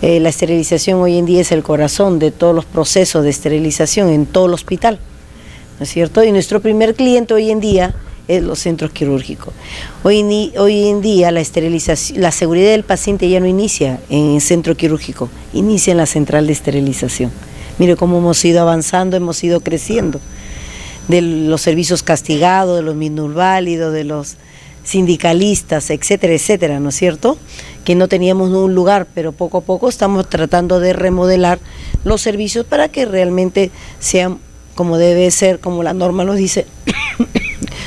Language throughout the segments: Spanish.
La esterilización hoy en día es el corazón de todos los procesos de esterilización en todo el hospital, ¿no es cierto? Y nuestro primer cliente hoy en día es los centros quirúrgicos. Hoy en día la esterilización, la seguridad del paciente ya no inicia en el centro quirúrgico, inicia en la central de esterilización. Mire cómo hemos ido avanzando, hemos ido creciendo. De los servicios castigados, de los minusválidos, de los sindicalistas, etcétera, etcétera, ¿no es cierto? Que no teníamos un lugar, pero poco a poco estamos tratando de remodelar los servicios para que realmente sean como debe ser, como la norma nos dice,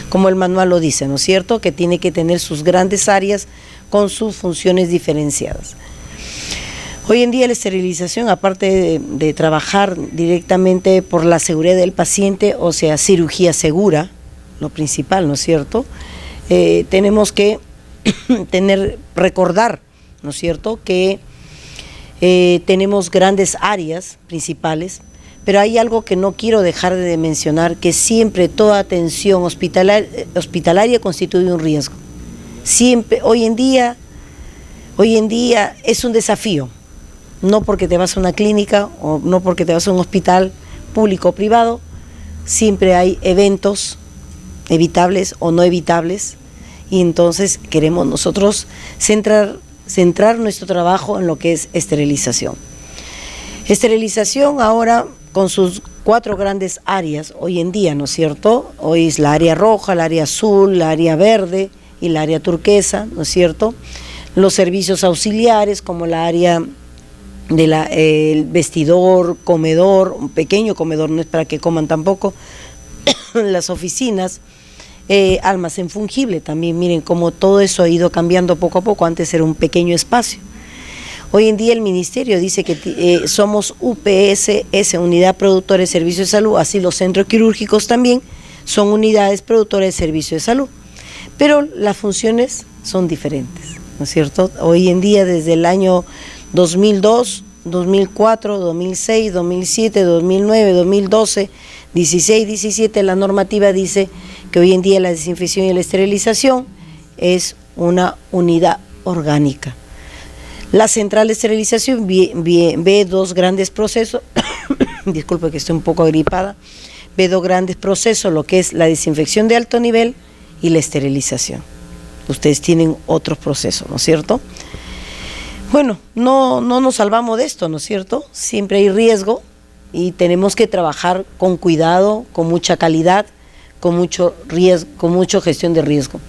como el manual lo dice, ¿no es cierto? Que tiene que tener sus grandes áreas con sus funciones diferenciadas. Hoy en día la esterilización, aparte de trabajar directamente por la seguridad del paciente, o sea, cirugía segura, lo principal, ¿no es cierto? Tenemos que recordar, ¿no es cierto?, que tenemos grandes áreas principales, pero hay algo que no quiero dejar de mencionar, que siempre toda atención hospitalaria constituye un riesgo. Siempre, hoy en día es un desafío, no porque te vas a una clínica o no porque te vas a un hospital público o privado, siempre hay eventos evitables o no evitables, y entonces queremos nosotros centrar nuestro trabajo en lo que es esterilización. Esterilización ahora con sus 4 grandes áreas hoy en día, ¿no es cierto? Hoy es la área roja, la área azul, la área verde y la área turquesa, ¿no es cierto? Los servicios auxiliares como la área el vestidor, comedor, un pequeño comedor, no es para que coman tampoco, las oficinas, almacén fungible también, miren cómo todo eso ha ido cambiando poco a poco, antes era un pequeño espacio. Hoy en día el ministerio dice que somos UPS, Unidad Productora de Servicios de Salud, así los centros quirúrgicos también son unidades productoras de servicios de salud, pero las funciones son diferentes, ¿no es cierto? Hoy en día desde el año 2002, 2004, 2006, 2007, 2009, 2012, 16, 17, la normativa dice que hoy en día la desinfección y la esterilización es una unidad orgánica. La central de esterilización ve 2 grandes procesos, disculpe que estoy un poco agripada, ve 2 grandes procesos, lo que es la desinfección de alto nivel y la esterilización. Ustedes tienen otros procesos, ¿no es cierto? Bueno, no nos salvamos de esto, ¿no es cierto? Siempre hay riesgo y tenemos que trabajar con cuidado, con mucha calidad, con mucho riesgo, con mucha gestión de riesgo.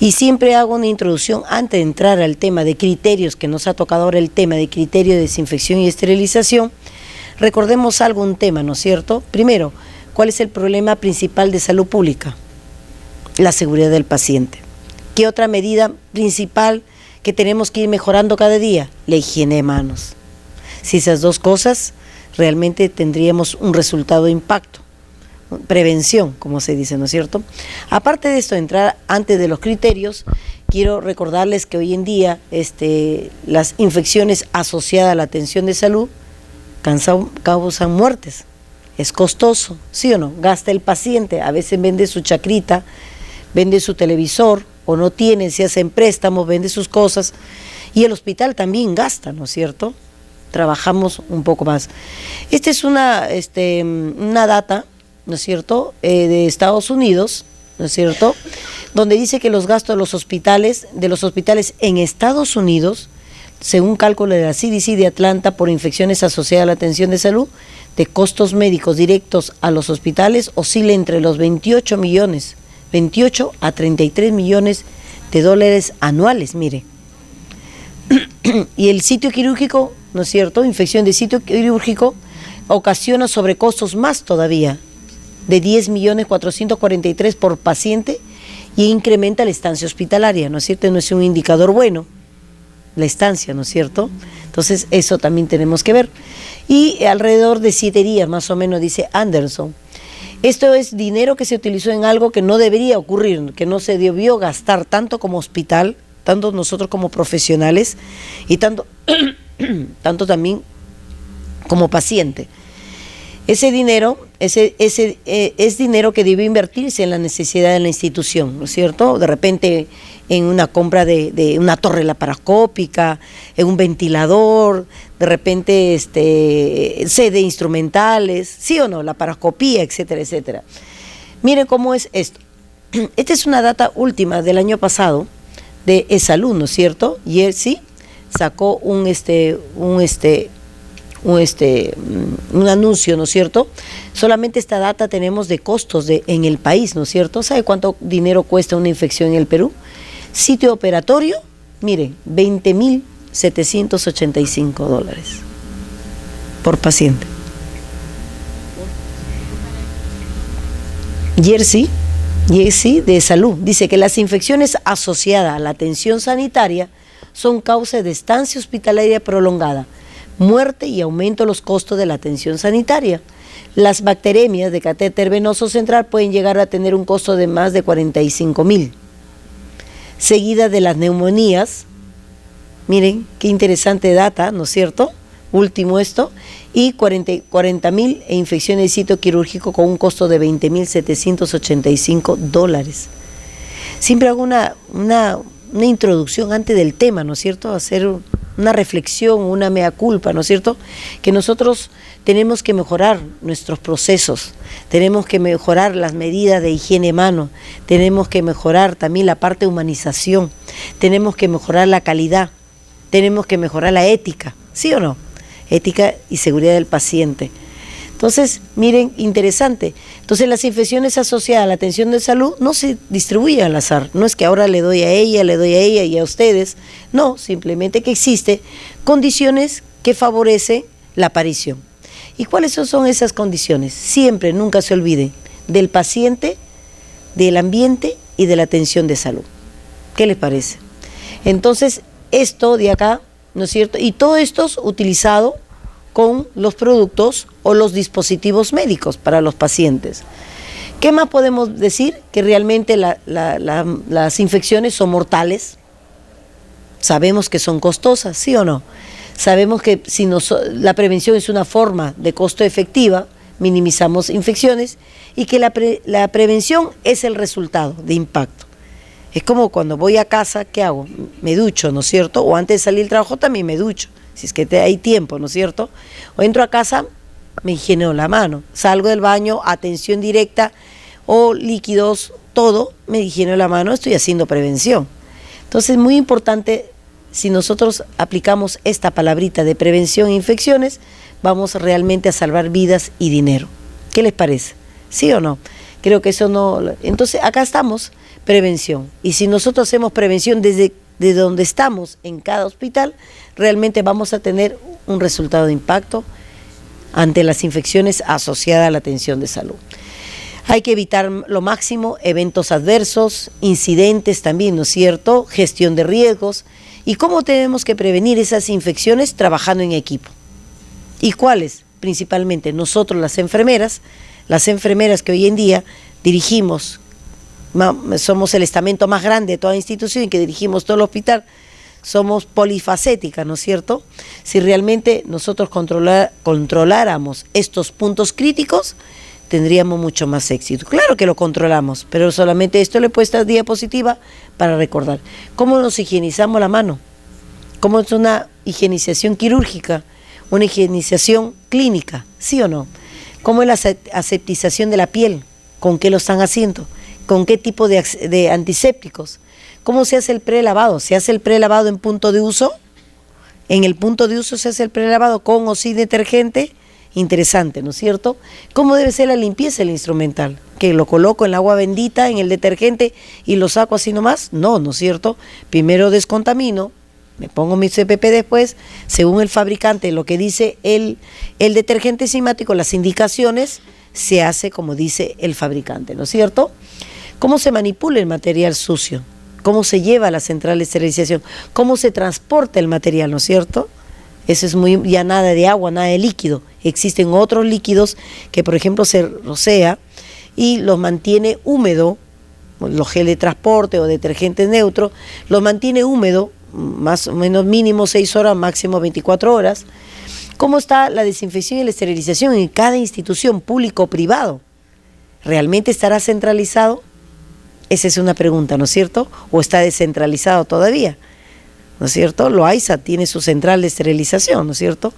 Y siempre hago una introducción antes de entrar al tema de criterios, que nos ha tocado ahora el tema de criterio de desinfección y esterilización. Recordemos un tema, ¿no es cierto? Primero, ¿cuál es el problema principal de salud pública? La seguridad del paciente. ¿Qué otra medida principal que tenemos que ir mejorando cada día? La higiene de manos. Si esas 2 cosas, realmente tendríamos un resultado de impacto. Prevención, como se dice, ¿no es cierto? Aparte de esto, entrar antes de los criterios, quiero recordarles que hoy en día las infecciones asociadas a la atención de salud causan muertes. Es costoso, ¿sí o no? Gasta el paciente, a veces vende su chacrita, vende su televisor, o no tiene, se hacen préstamos, vende sus cosas, y el hospital también gasta, ¿no es cierto? Trabajamos un poco más. Esta es una data, ¿no es cierto?, de Estados Unidos, ¿no es cierto?, donde dice que los gastos de los hospitales en Estados Unidos, según cálculo de la CDC de Atlanta, por infecciones asociadas a la atención de salud, de costos médicos directos a los hospitales, oscila entre los 28 a 33 millones de dólares anuales, mire. Y el sitio quirúrgico, ¿no es cierto?, infección de sitio quirúrgico ocasiona sobrecostos más todavía, de 10.443.000 por paciente, y incrementa la estancia hospitalaria, ¿no es cierto? No es un indicador bueno, la estancia, ¿no es cierto? Entonces eso también tenemos que ver. Y alrededor de 7 días más o menos, dice Anderson. Esto es dinero que se utilizó en algo que no debería ocurrir, que no se debió gastar tanto como hospital, tanto nosotros como profesionales y tanto también como paciente. Ese dinero es dinero que debe invertirse en la necesidad de la institución, ¿no es cierto? De repente en una compra de una torre laparoscópica, en un ventilador, de repente sede instrumentales, ¿sí o no? Laparoscopía, etcétera, etcétera. Miren cómo es esto. Esta es una data última del año pasado de ESalud, ¿no es cierto? Y él sí sacó un anuncio, ¿no es cierto? Solamente esta data tenemos de costos en el país, ¿no es cierto? ¿Sabe cuánto dinero cuesta una infección en el Perú? Sitio operatorio, miren, $20,785 por paciente. Jersey de Salud dice que las infecciones asociadas a la atención sanitaria son causa de estancia hospitalaria prolongada, muerte y aumento de los costos de la atención sanitaria. Las bacteremias de catéter venoso central pueden llegar a tener un costo de más de 45,000. Seguida de las neumonías, miren qué interesante data, ¿no es cierto? Último esto, y 40,000 e infecciones de sitio quirúrgico con un costo de $20,785. Siempre hago una introducción antes del tema, ¿no es cierto? Hacer una reflexión, una mea culpa, ¿no es cierto? Que nosotros tenemos que mejorar nuestros procesos, tenemos que mejorar las medidas de higiene mano, tenemos que mejorar también la parte de humanización, tenemos que mejorar la calidad, tenemos que mejorar la ética, ¿sí o no? Ética y seguridad del paciente. Entonces, miren, interesante. Entonces, las infecciones asociadas a la atención de salud no se distribuyen al azar. No es que ahora le doy a ella y a ustedes. No, simplemente que existen condiciones que favorecen la aparición. ¿Y cuáles son esas condiciones? Siempre, nunca se olviden, del paciente, del ambiente y de la atención de salud. ¿Qué les parece? Entonces, esto de acá, ¿no es cierto? Y todo esto es utilizado con los productos o los dispositivos médicos para los pacientes. ¿Qué más podemos decir? Que realmente las infecciones son mortales. Sabemos que son costosas, ¿sí o no? Sabemos que si la prevención es una forma de costo efectiva, minimizamos infecciones, y que la prevención es el resultado de impacto. Es como cuando voy a casa, ¿qué hago? Me ducho, ¿no es cierto? O antes de salir del trabajo también me ducho, si es que hay tiempo, ¿no es cierto? O entro a casa, me higieneo la mano. Salgo del baño, atención directa o líquidos, todo, me higieneo la mano, estoy haciendo prevención. Entonces, muy importante, si nosotros aplicamos esta palabrita de prevención e infecciones, vamos realmente a salvar vidas y dinero. ¿Qué les parece? ¿Sí o no? Creo que eso no... Entonces, acá estamos, prevención. Y si nosotros hacemos prevención desde donde estamos en cada hospital, realmente vamos a tener un resultado de impacto ante las infecciones asociadas a la atención de salud. Hay que evitar lo máximo eventos adversos, incidentes también, ¿no es cierto? Gestión de riesgos. ¿Y cómo tenemos que prevenir esas infecciones? Trabajando en equipo. ¿Y cuáles? Principalmente nosotros las enfermeras que hoy en día dirigimos, somos el estamento más grande de toda institución y que dirigimos todo el hospital, somos polifacéticas, ¿no es cierto? Si realmente nosotros controláramos estos puntos críticos, tendríamos mucho más éxito. Claro que lo controlamos, pero solamente esto le he puesto esta diapositiva para recordar. ¿Cómo nos higienizamos la mano? ¿Cómo es una higienización quirúrgica? Una higienización clínica, ¿sí o no? ¿Cómo es la aseptización de la piel? ¿Con qué lo están haciendo? ¿Con qué tipo de antisépticos? ¿Cómo se hace el prelavado? ¿Se hace el prelavado en punto de uso? En el punto de uso se hace el prelavado con o sin detergente. Interesante, ¿no es cierto? ¿Cómo debe ser la limpieza del instrumental? ¿Que lo coloco en el agua bendita, en el detergente y lo saco así nomás? No, ¿no es cierto? Primero descontamino, me pongo mi CPP después, según el fabricante, lo que dice el detergente enzimático, las indicaciones, se hace como dice el fabricante, ¿no es cierto? ¿Cómo se manipula el material sucio? ¿Cómo se lleva a la central de esterilización? ¿Cómo se transporta el material, no es cierto? Eso es ya nada de agua, nada de líquido. Existen otros líquidos que, por ejemplo, se rocea y los mantiene húmedo, los gel de transporte o detergentes neutros, los mantiene húmedo, más o menos mínimo 6 horas, máximo 24 horas. ¿Cómo está la desinfección y la esterilización en cada institución, público o privado? ¿Realmente estará centralizado? Esa es una pregunta, ¿no es cierto? ¿O está descentralizado todavía? ¿No es cierto? Loaiza tiene su central de esterilización, ¿no es cierto?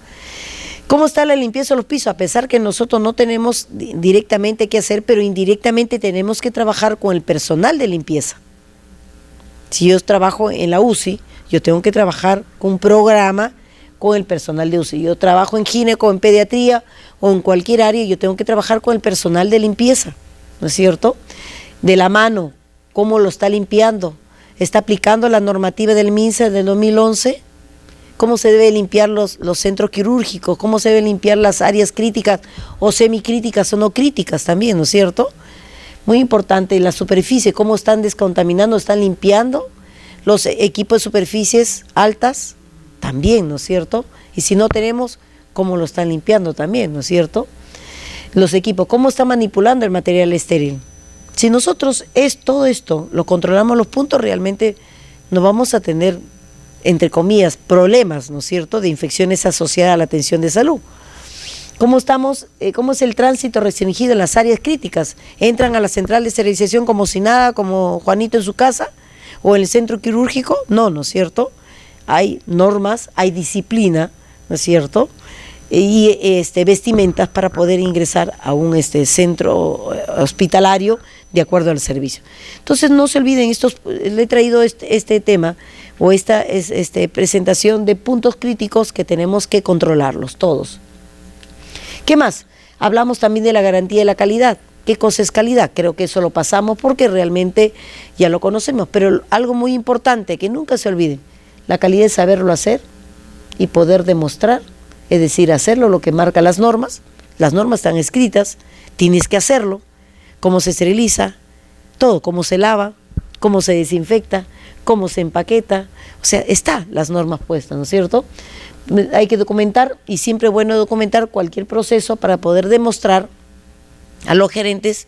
¿Cómo está la limpieza de los pisos? A pesar que nosotros no tenemos directamente que hacer, pero indirectamente tenemos que trabajar con el personal de limpieza. Si yo trabajo en la UCI, yo tengo que trabajar con un programa con el personal de UCI. Yo trabajo en gineco, en pediatría o en cualquier área, yo tengo que trabajar con el personal de limpieza, ¿no es cierto? De la mano, ¿cómo lo está limpiando? ¿Está aplicando la normativa del MINSA del 2011? ¿Cómo se debe limpiar los centros quirúrgicos? ¿Cómo se deben limpiar las áreas críticas o semicríticas o no críticas también, ¿no es cierto? Muy importante, la superficie, ¿cómo están descontaminando, están limpiando? Los equipos de superficies altas, también, ¿no es cierto? Y si no tenemos, ¿cómo lo están limpiando también, ¿no es cierto? Los equipos, ¿cómo están manipulando el material estéril? Si nosotros todo esto lo controlamos los puntos, realmente no vamos a tener, entre comillas, problemas, ¿no es cierto?, de infecciones asociadas a la atención de salud. ¿Cómo estamos? ¿Cómo es el tránsito restringido en las áreas críticas? ¿Entran a la central de esterilización como si nada, como Juanito en su casa? ¿O en el centro quirúrgico? No, ¿no es cierto? Hay normas, hay disciplina, ¿no es cierto?, y vestimentas para poder ingresar a un centro hospitalario de acuerdo al servicio. Entonces no se olviden, le he traído este tema o esta presentación de puntos críticos que tenemos que controlarlos todos. ¿Qué más? Hablamos también de la garantía de la calidad. ¿Qué cosa es calidad? Creo que eso lo pasamos porque realmente ya lo conocemos, pero algo muy importante que nunca se olviden, la calidad es saberlo hacer y poder demostrar. Es decir, hacerlo, lo que marca las normas están escritas, tienes que hacerlo, cómo se esteriliza, todo, cómo se lava, cómo se desinfecta, cómo se empaqueta, o sea, están las normas puestas, ¿no es cierto? Hay que documentar, y siempre es bueno documentar cualquier proceso para poder demostrar a los gerentes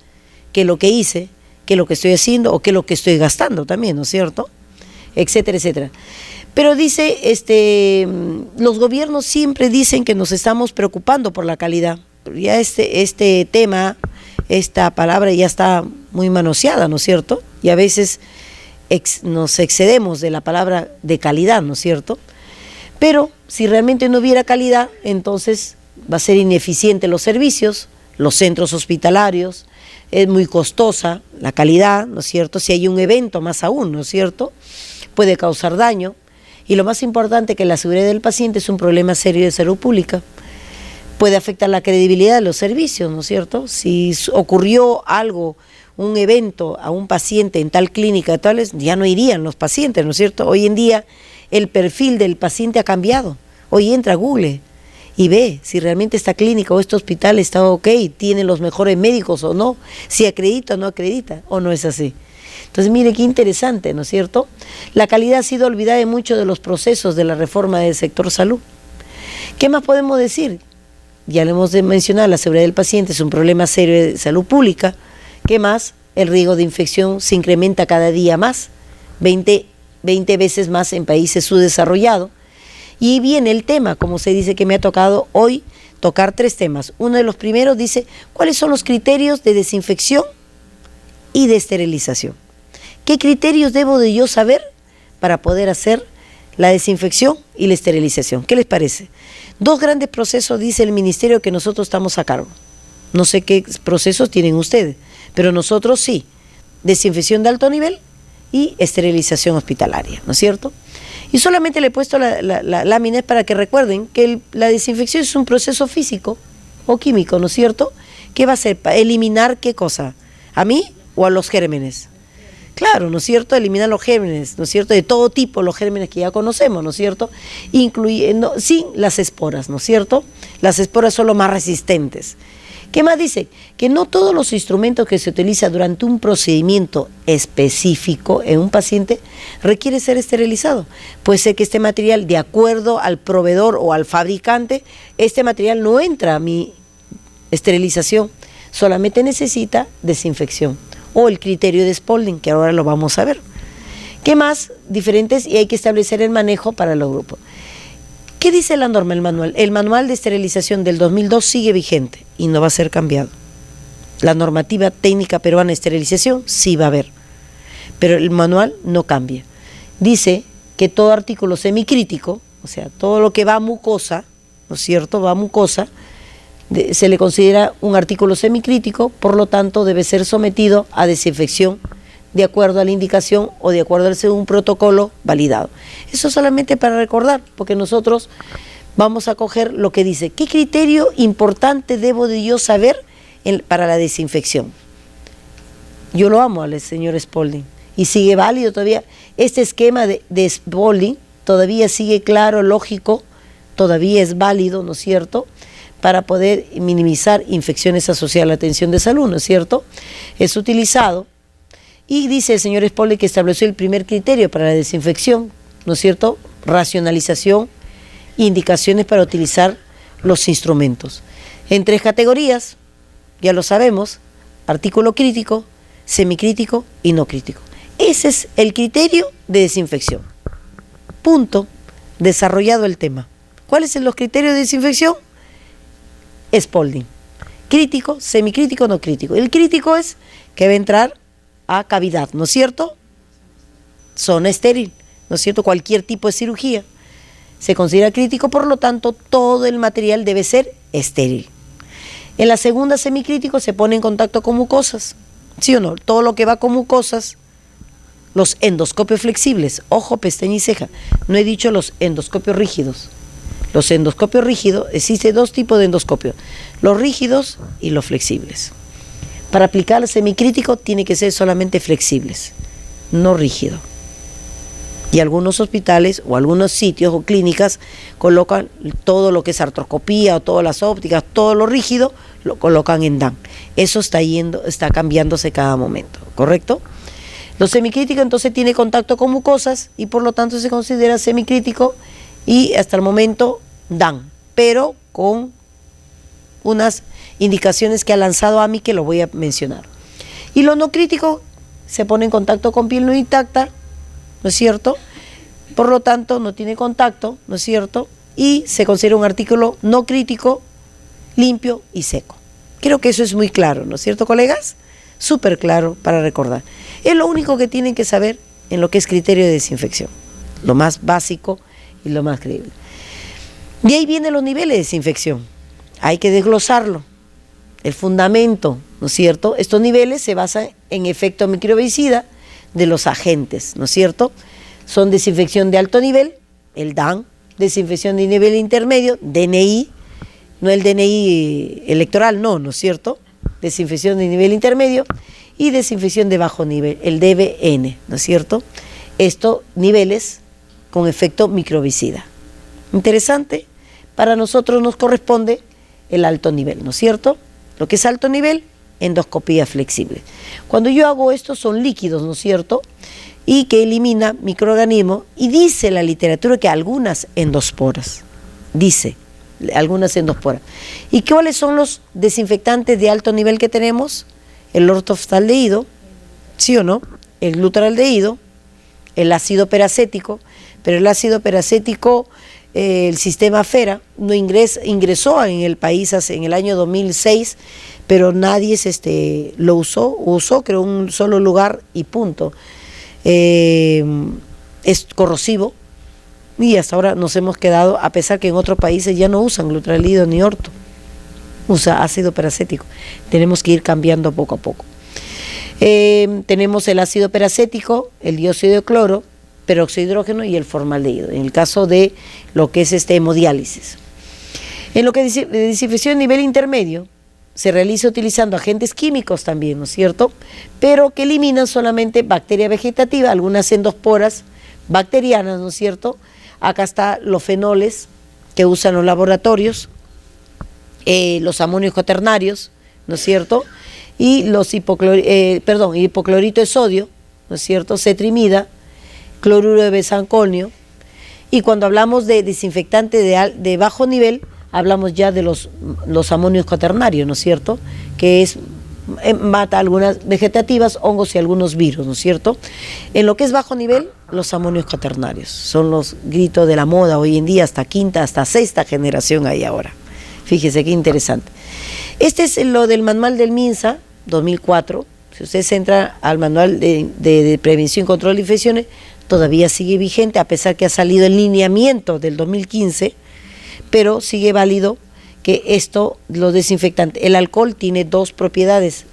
que lo que hice, que lo que estoy haciendo o que lo que estoy gastando también, ¿no es cierto? Etcétera, etcétera. Pero dice, los gobiernos siempre dicen que nos estamos preocupando por la calidad. Ya este tema, esta palabra ya está muy manoseada, ¿no es cierto? Y a veces nos excedemos de la palabra de calidad, ¿no es cierto? Pero si realmente no hubiera calidad, entonces va a ser ineficiente los servicios, los centros hospitalarios, es muy costosa la calidad, ¿no es cierto? Si hay un evento, más aún, ¿no es cierto?, puede causar daño. Y lo más importante, que la seguridad del paciente es un problema serio de salud pública. Puede afectar la credibilidad de los servicios, ¿no es cierto? Si ocurrió algo, un evento a un paciente en tal clínica, tales, ya no irían los pacientes, ¿no es cierto? Hoy en día el perfil del paciente ha cambiado. Hoy entra a Google y ve si realmente esta clínica o este hospital está ok, tiene los mejores médicos o no, si acredita o no acredita, o no es así. Entonces, mire qué interesante, ¿no es cierto? La calidad ha sido olvidada en muchos de los procesos de la reforma del sector salud. ¿Qué más podemos decir? Ya lo hemos mencionado, la seguridad del paciente es un problema serio de salud pública. ¿Qué más? El riesgo de infección se incrementa cada día más, 20 veces más en países subdesarrollados. Y viene el tema, como se dice, que me ha tocado hoy tocar 3 temas. Uno de los primeros dice, ¿cuáles son los criterios de desinfección y de esterilización? ¿Qué criterios debo de yo saber para poder hacer la desinfección y la esterilización? ¿Qué les parece? 2 grandes procesos, dice el ministerio, que nosotros estamos a cargo. No sé qué procesos tienen ustedes, pero nosotros sí. Desinfección de alto nivel y esterilización hospitalaria, ¿no es cierto? Y solamente le he puesto la lámina para que recuerden que la desinfección es un proceso físico o químico, ¿no es cierto? ¿Qué va a hacer? ¿Para eliminar qué cosa? ¿A mí o a los gérmenes? Claro, ¿no es cierto? Eliminar los gérmenes, ¿no es cierto? De todo tipo, los gérmenes que ya conocemos, ¿no es cierto? Incluyendo, sin las esporas, ¿no es cierto? Las esporas son los más resistentes. ¿Qué más dice? Que no todos los instrumentos que se utilizan durante un procedimiento específico en un paciente requiere ser esterilizado. Puede ser que este material, de acuerdo al proveedor o al fabricante, este material no entra a mi esterilización, solamente necesita desinfección. O el criterio de Spalding, que ahora lo vamos a ver. ¿Qué más? Diferentes, y hay que establecer el manejo para los grupos. ¿Qué dice la norma, el manual? El manual de esterilización del 2002 sigue vigente y no va a ser cambiado. La normativa técnica peruana de esterilización sí va a haber, pero el manual no cambia. Dice que todo artículo semicrítico, o sea, todo lo que va a mucosa, ¿no es cierto?, va a mucosa, se le considera un artículo semicrítico, por lo tanto debe ser sometido a desinfección de acuerdo a la indicación o de acuerdo a un protocolo validado. Eso solamente para recordar, porque nosotros vamos a coger lo que dice, ¿qué criterio importante debo de yo saber para la desinfección? Yo lo amo al señor Spalding y sigue válido todavía. Este esquema de Spalding todavía sigue claro, lógico, todavía es válido, ¿no es cierto?, para poder minimizar infecciones asociadas a la atención de salud, ¿no es cierto? Es utilizado. Y dice el señor Spalding que estableció el primer criterio para la desinfección, ¿no es cierto? Racionalización, indicaciones para utilizar los instrumentos. En 3 categorías, ya lo sabemos, artículo crítico, semicrítico y no crítico. Ese es el criterio de desinfección. Punto. Desarrollado el tema. ¿Cuáles son los criterios de desinfección? Spalding. Crítico, semicrítico, no crítico. El crítico es que va a entrar a cavidad, ¿no es cierto? Zona estéril, ¿no es cierto? Cualquier tipo de cirugía se considera crítico, por lo tanto, todo el material debe ser estéril. En la segunda, semicrítico, se pone en contacto con mucosas, ¿sí o no? Todo lo que va con mucosas, los endoscopios flexibles, ojo, pestaña y ceja. No he dicho los endoscopios rígidos. Los endoscopios rígidos, existe 2 tipos de endoscopios, los rígidos y los flexibles. Para aplicar el semicrítico tiene que ser solamente flexibles, no rígido. Y algunos hospitales o algunos sitios o clínicas colocan todo lo que es artroscopía o todas las ópticas, todo lo rígido, lo colocan en DAN. Eso está cambiándose cada momento, ¿correcto? Lo semicrítico entonces tiene contacto con mucosas y por lo tanto se considera semicrítico y hasta el momento DAN, pero con unas indicaciones que ha lanzado AMI que lo voy a mencionar. Y lo no crítico se pone en contacto con piel no intacta, ¿no es cierto? Por lo tanto, no tiene contacto, ¿no es cierto? Y se considera un artículo no crítico, limpio y seco. Creo que eso es muy claro, ¿no es cierto, colegas? Súper claro para recordar. Es lo único que tienen que saber en lo que es criterio de desinfección. Lo más básico y lo más creíble. De ahí vienen los niveles de desinfección. Hay que desglosarlo. El fundamento, ¿no es cierto? Estos niveles se basan en efecto microbicida de los agentes, ¿no es cierto? Son desinfección de alto nivel, el DAN, desinfección de nivel intermedio, DNI, no el DNI electoral, no es cierto? Desinfección de nivel intermedio y desinfección de bajo nivel, el DBN, ¿no es cierto? Estos niveles con efecto microbicida. Interesante, para nosotros nos corresponde el alto nivel, ¿no es cierto? Lo que es alto nivel, endoscopía flexible. Cuando yo hago esto son líquidos, ¿no es cierto? Y que elimina microorganismos y dice la literatura que algunas endosporas, dice algunas endosporas. ¿Y cuáles son los desinfectantes de alto nivel que tenemos? El ortoftaldehído, ¿sí o no? El glutaraldehído, el ácido peracético, pero el ácido peracético, el sistema FERA no ingresó en el país en el año 2006, pero nadie lo usó creo un solo lugar y punto. Es corrosivo y hasta ahora nos hemos quedado, a pesar que en otros países ya no usan glutaraldehído ni orto, usa ácido peracético. Tenemos que ir cambiando poco a poco. Tenemos el ácido peracético, el dióxido de cloro, peróxido de hidrógeno y el formaldehído, en el caso de lo que es hemodiálisis. En lo que dice desinfección a nivel intermedio, se realiza utilizando agentes químicos también, ¿no es cierto? Pero que eliminan solamente bacteria vegetativa, algunas endosporas bacterianas, ¿no es cierto? Acá están los fenoles que usan los laboratorios, los amonios cuaternarios, ¿no es cierto? Y los hipoclorito de sodio, ¿no es cierto? Cetrimida, cloruro de besanconio. Y cuando hablamos de desinfectante de bajo nivel, hablamos ya de los amonios cuaternarios, ¿no es cierto? Que es mata algunas vegetativas, hongos y algunos virus, ¿no es cierto? En lo que es bajo nivel, los amonios cuaternarios son los gritos de la moda hoy en día, hasta quinta, hasta sexta generación hay ahora. Fíjese qué interesante. Este es lo del manual del MINSA 2004. Si usted se entra al manual de prevención y control de infecciones, todavía sigue vigente, a pesar que ha salido el lineamiento del 2015, pero sigue válido que esto, los desinfectantes, el alcohol tiene dos propiedades,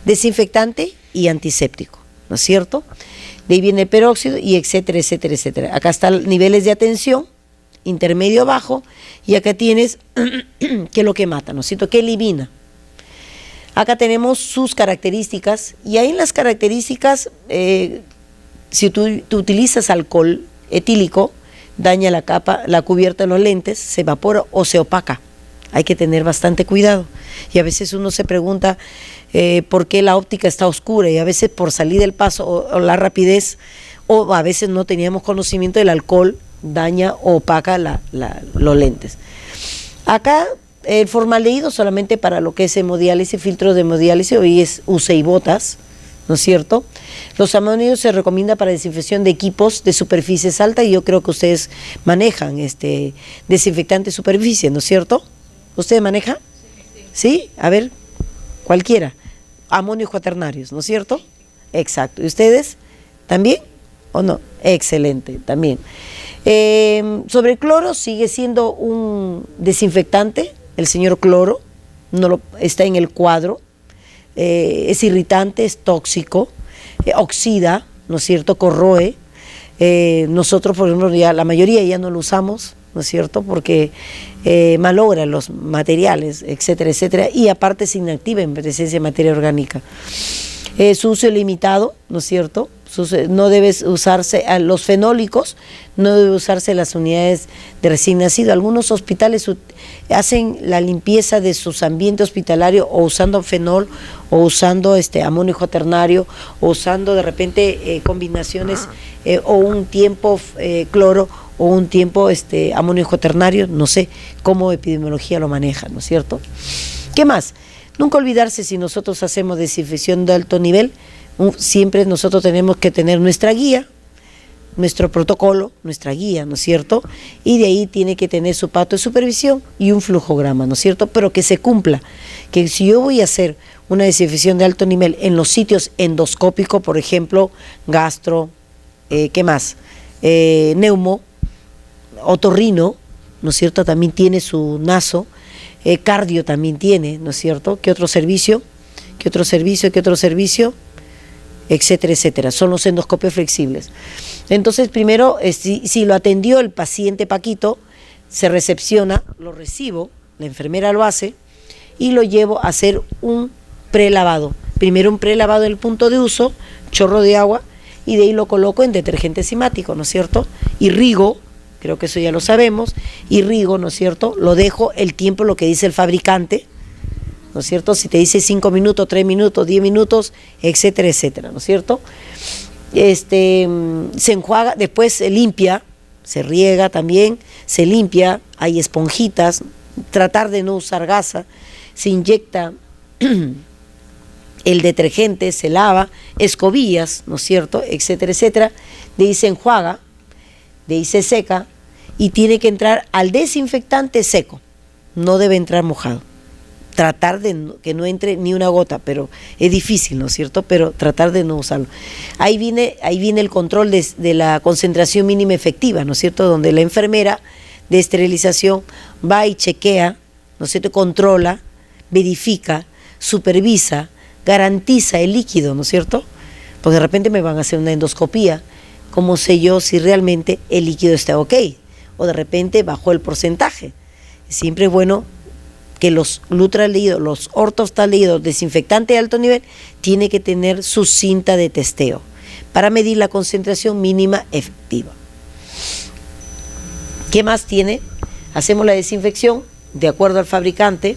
desinfectante y antiséptico, ¿no es cierto? De ahí viene el peróxido y etcétera, etcétera, etcétera. Acá están niveles de atención, intermedio, bajo, y acá tienes qué es lo que mata, ¿no es cierto? ¿Qué elimina? Acá tenemos sus características, y ahí en las características, si tú utilizas alcohol etílico, daña la capa, la cubierta de los lentes, se evapora o se opaca. Hay que tener bastante cuidado. Y a veces uno se pregunta por qué la óptica está oscura, y a veces por salir del paso o la rapidez, o a veces no teníamos conocimiento del alcohol, daña o opaca los lentes. Acá el formaldehído solamente para lo que es hemodiálisis, filtros de hemodiálisis, hoy es UCI botas, ¿no es cierto? Los amonios se recomienda para desinfección de equipos de superficies altas, y yo creo que ustedes manejan desinfectante de superficie, ¿no es cierto? ¿Usted maneja? ¿Sí? A ver, cualquiera. Amonios cuaternarios, ¿no es cierto? Exacto. ¿Y ustedes también o no? Excelente, también. Sobre el cloro, sigue siendo un desinfectante, el señor cloro, está en el cuadro, es irritante, es tóxico, oxida, ¿no es cierto? Corroe. Nosotros, por ejemplo, ya la mayoría ya no lo usamos, ¿no es cierto? Porque malogra los materiales, etcétera, etcétera, y aparte se inactiva en presencia de materia orgánica. Su uso limitado, ¿no es cierto? No debe usarse, los fenólicos, no debe usarse las unidades de recién nacido. Algunos hospitales hacen la limpieza de sus ambientes hospitalarios o usando fenol, o usando amonio cuaternario, o usando de repente combinaciones o un tiempo cloro o un tiempo amonio cuaternario, no sé cómo epidemiología lo maneja, ¿no es cierto? ¿Qué más? Nunca olvidarse, si nosotros hacemos desinfección de alto nivel, siempre nosotros tenemos que tener nuestra guía, nuestro protocolo, nuestra guía, ¿no es cierto? Y de ahí tiene que tener su pato de supervisión y un flujograma, ¿no es cierto? Pero que se cumpla, que si yo voy a hacer una desinfección de alto nivel en los sitios endoscópicos, por ejemplo, gastro, ¿qué más? Neumo, otorrino, ¿no es cierto? También tiene su naso, cardio también tiene, ¿no es cierto? ¿Qué otro servicio? ¿Qué otro servicio? ¿Qué otro servicio? Etcétera, etcétera. Son los endoscopios flexibles. Entonces, primero, si lo atendió el paciente Paquito, se recepciona, lo recibo, la enfermera lo hace, y lo llevo a hacer un prelavado. Primero un prelavado en el punto de uso, chorro de agua, y de ahí lo coloco en detergente enzimático, ¿no es cierto? Irrigo, creo que eso ya lo sabemos, irrigo, ¿no es cierto? Lo dejo el tiempo, lo que dice el fabricante, ¿no es cierto? Si te dice 5 minutos, 3 minutos, 10 minutos, etcétera, etcétera, ¿no es cierto? Se enjuaga, después se limpia, se riega también, se limpia, hay esponjitas, tratar de no usar gasa, se inyecta el detergente, se lava, escobillas, ¿no es cierto?, etcétera, etcétera, de ahí se enjuaga, de ahí se seca, y tiene que entrar al desinfectante seco, no debe entrar mojado. Tratar de que no entre ni una gota, pero es difícil, ¿no es cierto?, pero tratar de no usarlo. Ahí viene el control de la concentración mínima efectiva, ¿no es cierto?, donde la enfermera de esterilización va y chequea, ¿no es cierto?, controla, verifica, supervisa, garantiza el líquido, ¿no es cierto?, porque de repente me van a hacer una endoscopía, ¿cómo sé yo si realmente el líquido está ok? O de repente bajó el porcentaje. Siempre es bueno que los lutraldehídos, los ortoftaldehídos, desinfectante de alto nivel, tiene que tener su cinta de testeo para medir la concentración mínima efectiva. ¿Qué más tiene? Hacemos la desinfección de acuerdo al fabricante.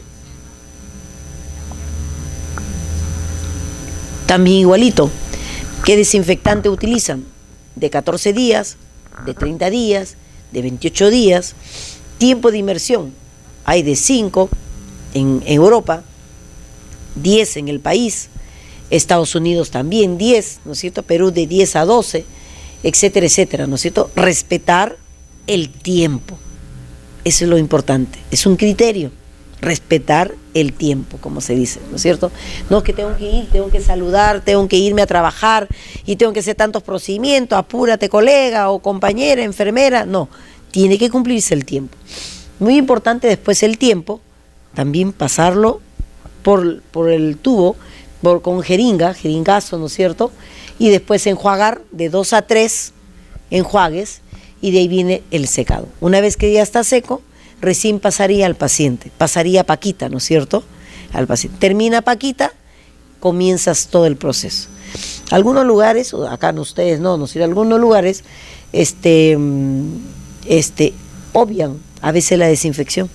También igualito. ¿Qué desinfectante utilizan? De 14 días, de 30 días, de 28 días. Tiempo de inmersión. Hay de 5 en Europa, 10 en el país, Estados Unidos también 10, ¿no es cierto? Perú de 10 a 12, etcétera, etcétera, ¿no es cierto? Respetar el tiempo, eso es lo importante, es un criterio, respetar el tiempo, como se dice, ¿no es cierto? No es que tengo que ir, tengo que saludar, tengo que irme a trabajar y tengo que hacer tantos procedimientos, apúrate colega o compañera, enfermera, no, tiene que cumplirse el tiempo. Muy importante después el tiempo, también pasarlo por el tubo, con jeringazo, ¿no es cierto? Y después enjuagar de 2 a 3 enjuagues y de ahí viene el secado. Una vez que ya está seco, recién pasaría al paciente, pasaría paquita, ¿no es cierto? Al paciente. Termina paquita, comienzas todo el proceso. Algunos lugares, acá no ustedes no, algunos lugares, obvian a veces la desinfección.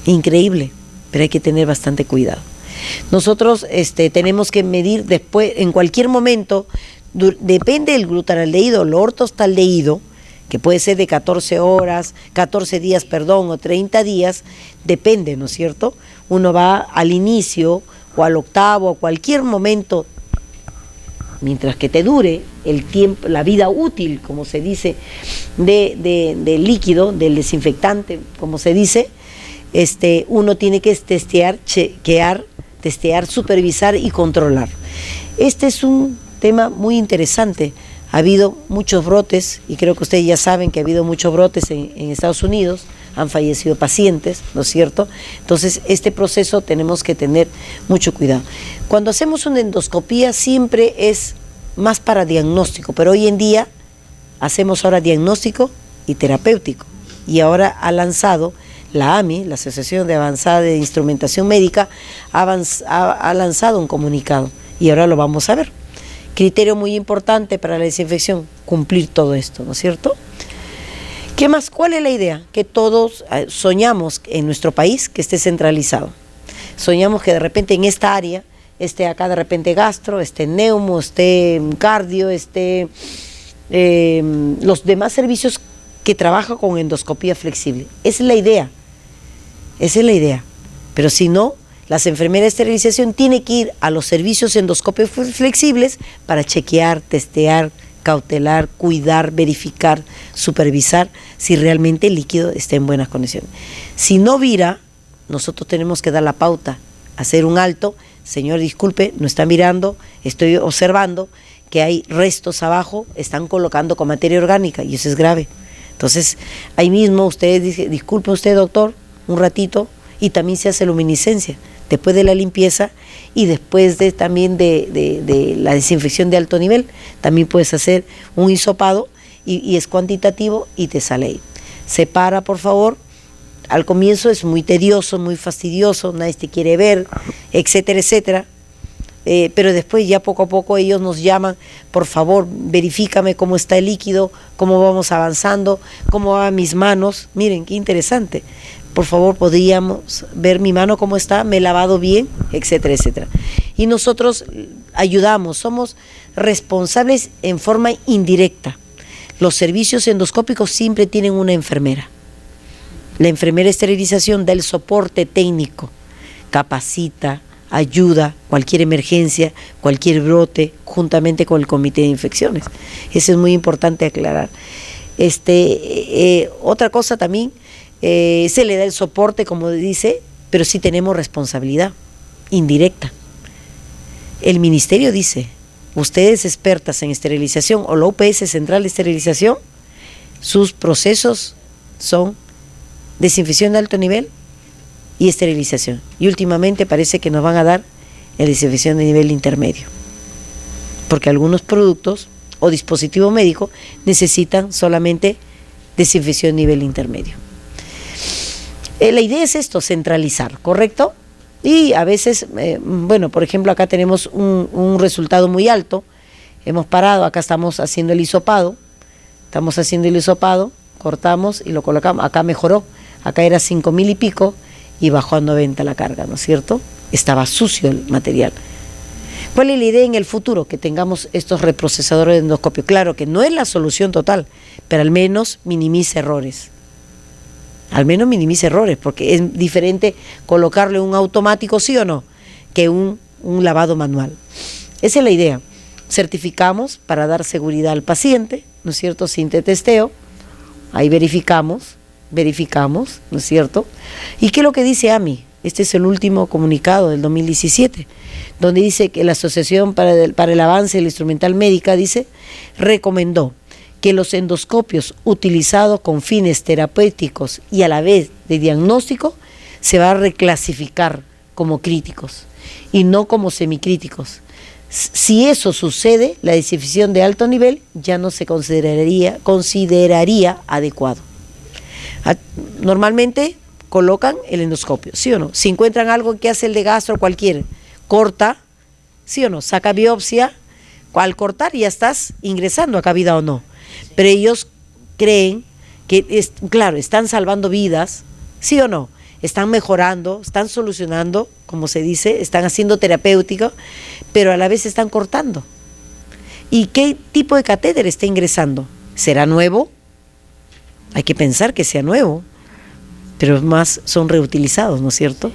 Increíble, pero hay que tener bastante cuidado. Nosotros tenemos que medir después, en cualquier momento, depende del glutaraldehído, el ortostaldehído, que puede ser de 14 días, o 30 días, depende, ¿no es cierto? Uno va al inicio o al octavo, o cualquier momento, mientras que te dure el tiempo, la vida útil, como se dice, del líquido, del desinfectante, como se dice, uno tiene que testear, chequear, supervisar y controlar. Este es un tema muy interesante. Ha habido muchos brotes, y creo que ustedes ya saben que ha habido muchos brotes en Estados Unidos, han fallecido pacientes, ¿no es cierto? Entonces, este proceso tenemos que tener mucho cuidado. Cuando hacemos una endoscopía siempre es más para diagnóstico, pero hoy en día hacemos ahora diagnóstico y terapéutico. Y ahora ha lanzado la AMI, la Asociación de Avanzada de Instrumentación Médica, ha lanzado un comunicado y ahora lo vamos a ver. Criterio muy importante para la desinfección, cumplir todo esto, ¿no es cierto? ¿Qué más? ¿Cuál es la idea? Que todos soñamos en nuestro país que esté centralizado. Soñamos que de repente en esta área esté acá de repente gastro, esté neumo, esté cardio, esté los demás servicios que trabajan con endoscopía flexible. Esa es la idea. Esa es la idea. Pero si no, las enfermeras de esterilización tienen que ir a los servicios endoscopio flexibles para chequear, testear, cautelar, cuidar, verificar, supervisar si realmente el líquido está en buenas condiciones. Si no vira, nosotros tenemos que dar la pauta, hacer un alto. Señor, disculpe, no está mirando, estoy observando que hay restos abajo, están colocando con materia orgánica y eso es grave. Entonces, ahí mismo ustedes dicen, disculpe usted, doctor, un ratito, y también se hace luminiscencia después de la limpieza y después también de la desinfección de alto nivel. También puedes hacer un hisopado y es cuantitativo y te sale ahí. Separa, por favor. Al comienzo es muy tedioso, muy fastidioso, nadie te quiere ver, etcétera, etcétera. Pero después ya poco a poco ellos nos llaman, por favor, verifícame cómo está el líquido, cómo vamos avanzando, cómo van mis manos. Miren, qué interesante. Por favor, podríamos ver mi mano cómo está, me he lavado bien, etcétera, etcétera. Y nosotros ayudamos, somos responsables en forma indirecta. Los servicios endoscópicos siempre tienen una enfermera. La enfermera de esterilización da el soporte técnico, capacita, ayuda, cualquier emergencia, cualquier brote, juntamente con el comité de infecciones. Eso es muy importante aclarar. Otra cosa también, se le da el soporte, como dice, pero sí tenemos responsabilidad indirecta. El ministerio dice, ustedes expertas en esterilización o la UPS Central de Esterilización, sus procesos son desinfección de alto nivel y esterilización. Y últimamente parece que nos van a dar la desinfección de nivel intermedio, porque algunos productos o dispositivos médicos necesitan solamente desinfección de nivel intermedio. La idea es esto, centralizar, ¿correcto? Y a veces, bueno, por ejemplo, acá tenemos un resultado muy alto, hemos parado, acá estamos haciendo el hisopado, cortamos y lo colocamos, acá mejoró, acá era 5.000 y pico y bajó a 90 la carga, ¿no es cierto? Estaba sucio el material. ¿Cuál es la idea en el futuro? Que tengamos estos reprocesadores de endoscopio. Claro que no es la solución total, pero al menos minimiza errores. Porque es diferente colocarle un automático, sí o no, que un lavado manual. Esa es la idea. Certificamos para dar seguridad al paciente, ¿no es cierto?, sin tetesteo. Ahí verificamos, ¿no es cierto? ¿Y qué es lo que dice AMI? Este es el último comunicado del 2017, donde dice que la Asociación para el Avance de la Instrumental Médica, dice, recomendó que los endoscopios utilizados con fines terapéuticos y a la vez de diagnóstico se va a reclasificar como críticos y no como semicríticos. Si eso sucede, la decisión de alto nivel ya no se consideraría adecuado. Normalmente colocan el endoscopio, ¿sí o no? Si encuentran algo que hace el de gastro cualquiera, corta, ¿sí o no? Saca biopsia, al cortar ya estás ingresando a cabida o no. Pero ellos creen que, claro, están salvando vidas, ¿sí o no? Están mejorando, están solucionando, como se dice, están haciendo terapéutico, pero a la vez están cortando. ¿Y qué tipo de catéter está ingresando? ¿Será nuevo? Hay que pensar que sea nuevo, pero más son reutilizados, ¿no es cierto?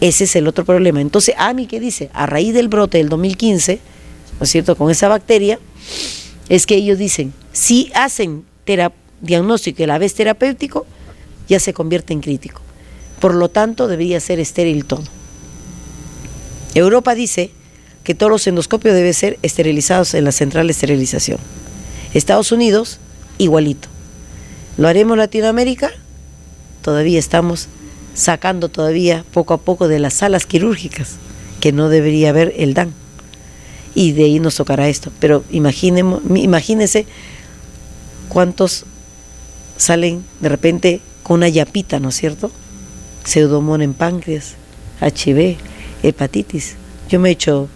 Ese es el otro problema. Entonces, AMI, ¿qué dice? A raíz del brote del 2015, ¿no es cierto?, con esa bacteria, es que ellos dicen, si hacen diagnóstico y a la vez terapéutico, ya se convierte en crítico. Por lo tanto, debería ser estéril todo. Europa dice que todos los endoscopios deben ser esterilizados en la central de esterilización. Estados Unidos, igualito. ¿Lo haremos en Latinoamérica? Todavía estamos sacando todavía poco a poco de las salas quirúrgicas, que no debería haber el DAN. Y de ahí nos tocará esto. Pero imagínense cuántos salen de repente con una yapita, ¿no es cierto? Pseudomonas en páncreas, HIV, hepatitis. Yo me he hecho,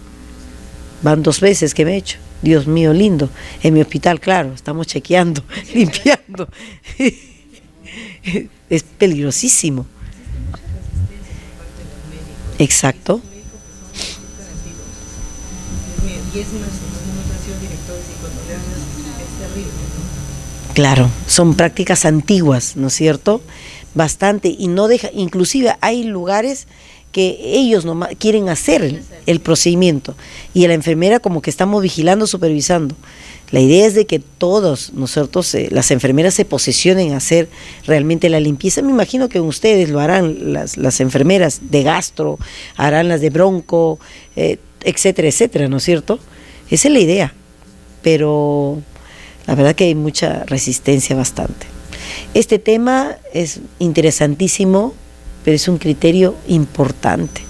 van 2 veces que me he hecho. Dios mío, lindo. En mi hospital, claro, estamos chequeando, limpiando. Es peligrosísimo. Exacto. Claro, son prácticas antiguas, ¿no es cierto? Bastante, y no deja, inclusive hay lugares que ellos no quieren hacer el procedimiento y a la enfermera como que estamos vigilando, supervisando. La idea es de que todos nosotros, las enfermeras se posesionen a hacer realmente la limpieza. Me imagino que ustedes lo harán, las enfermeras de gastro, harán las de bronco, etcétera, etcétera, ¿no es cierto? Esa es la idea, pero la verdad que hay mucha resistencia bastante. Este tema es interesantísimo, pero es un criterio importante.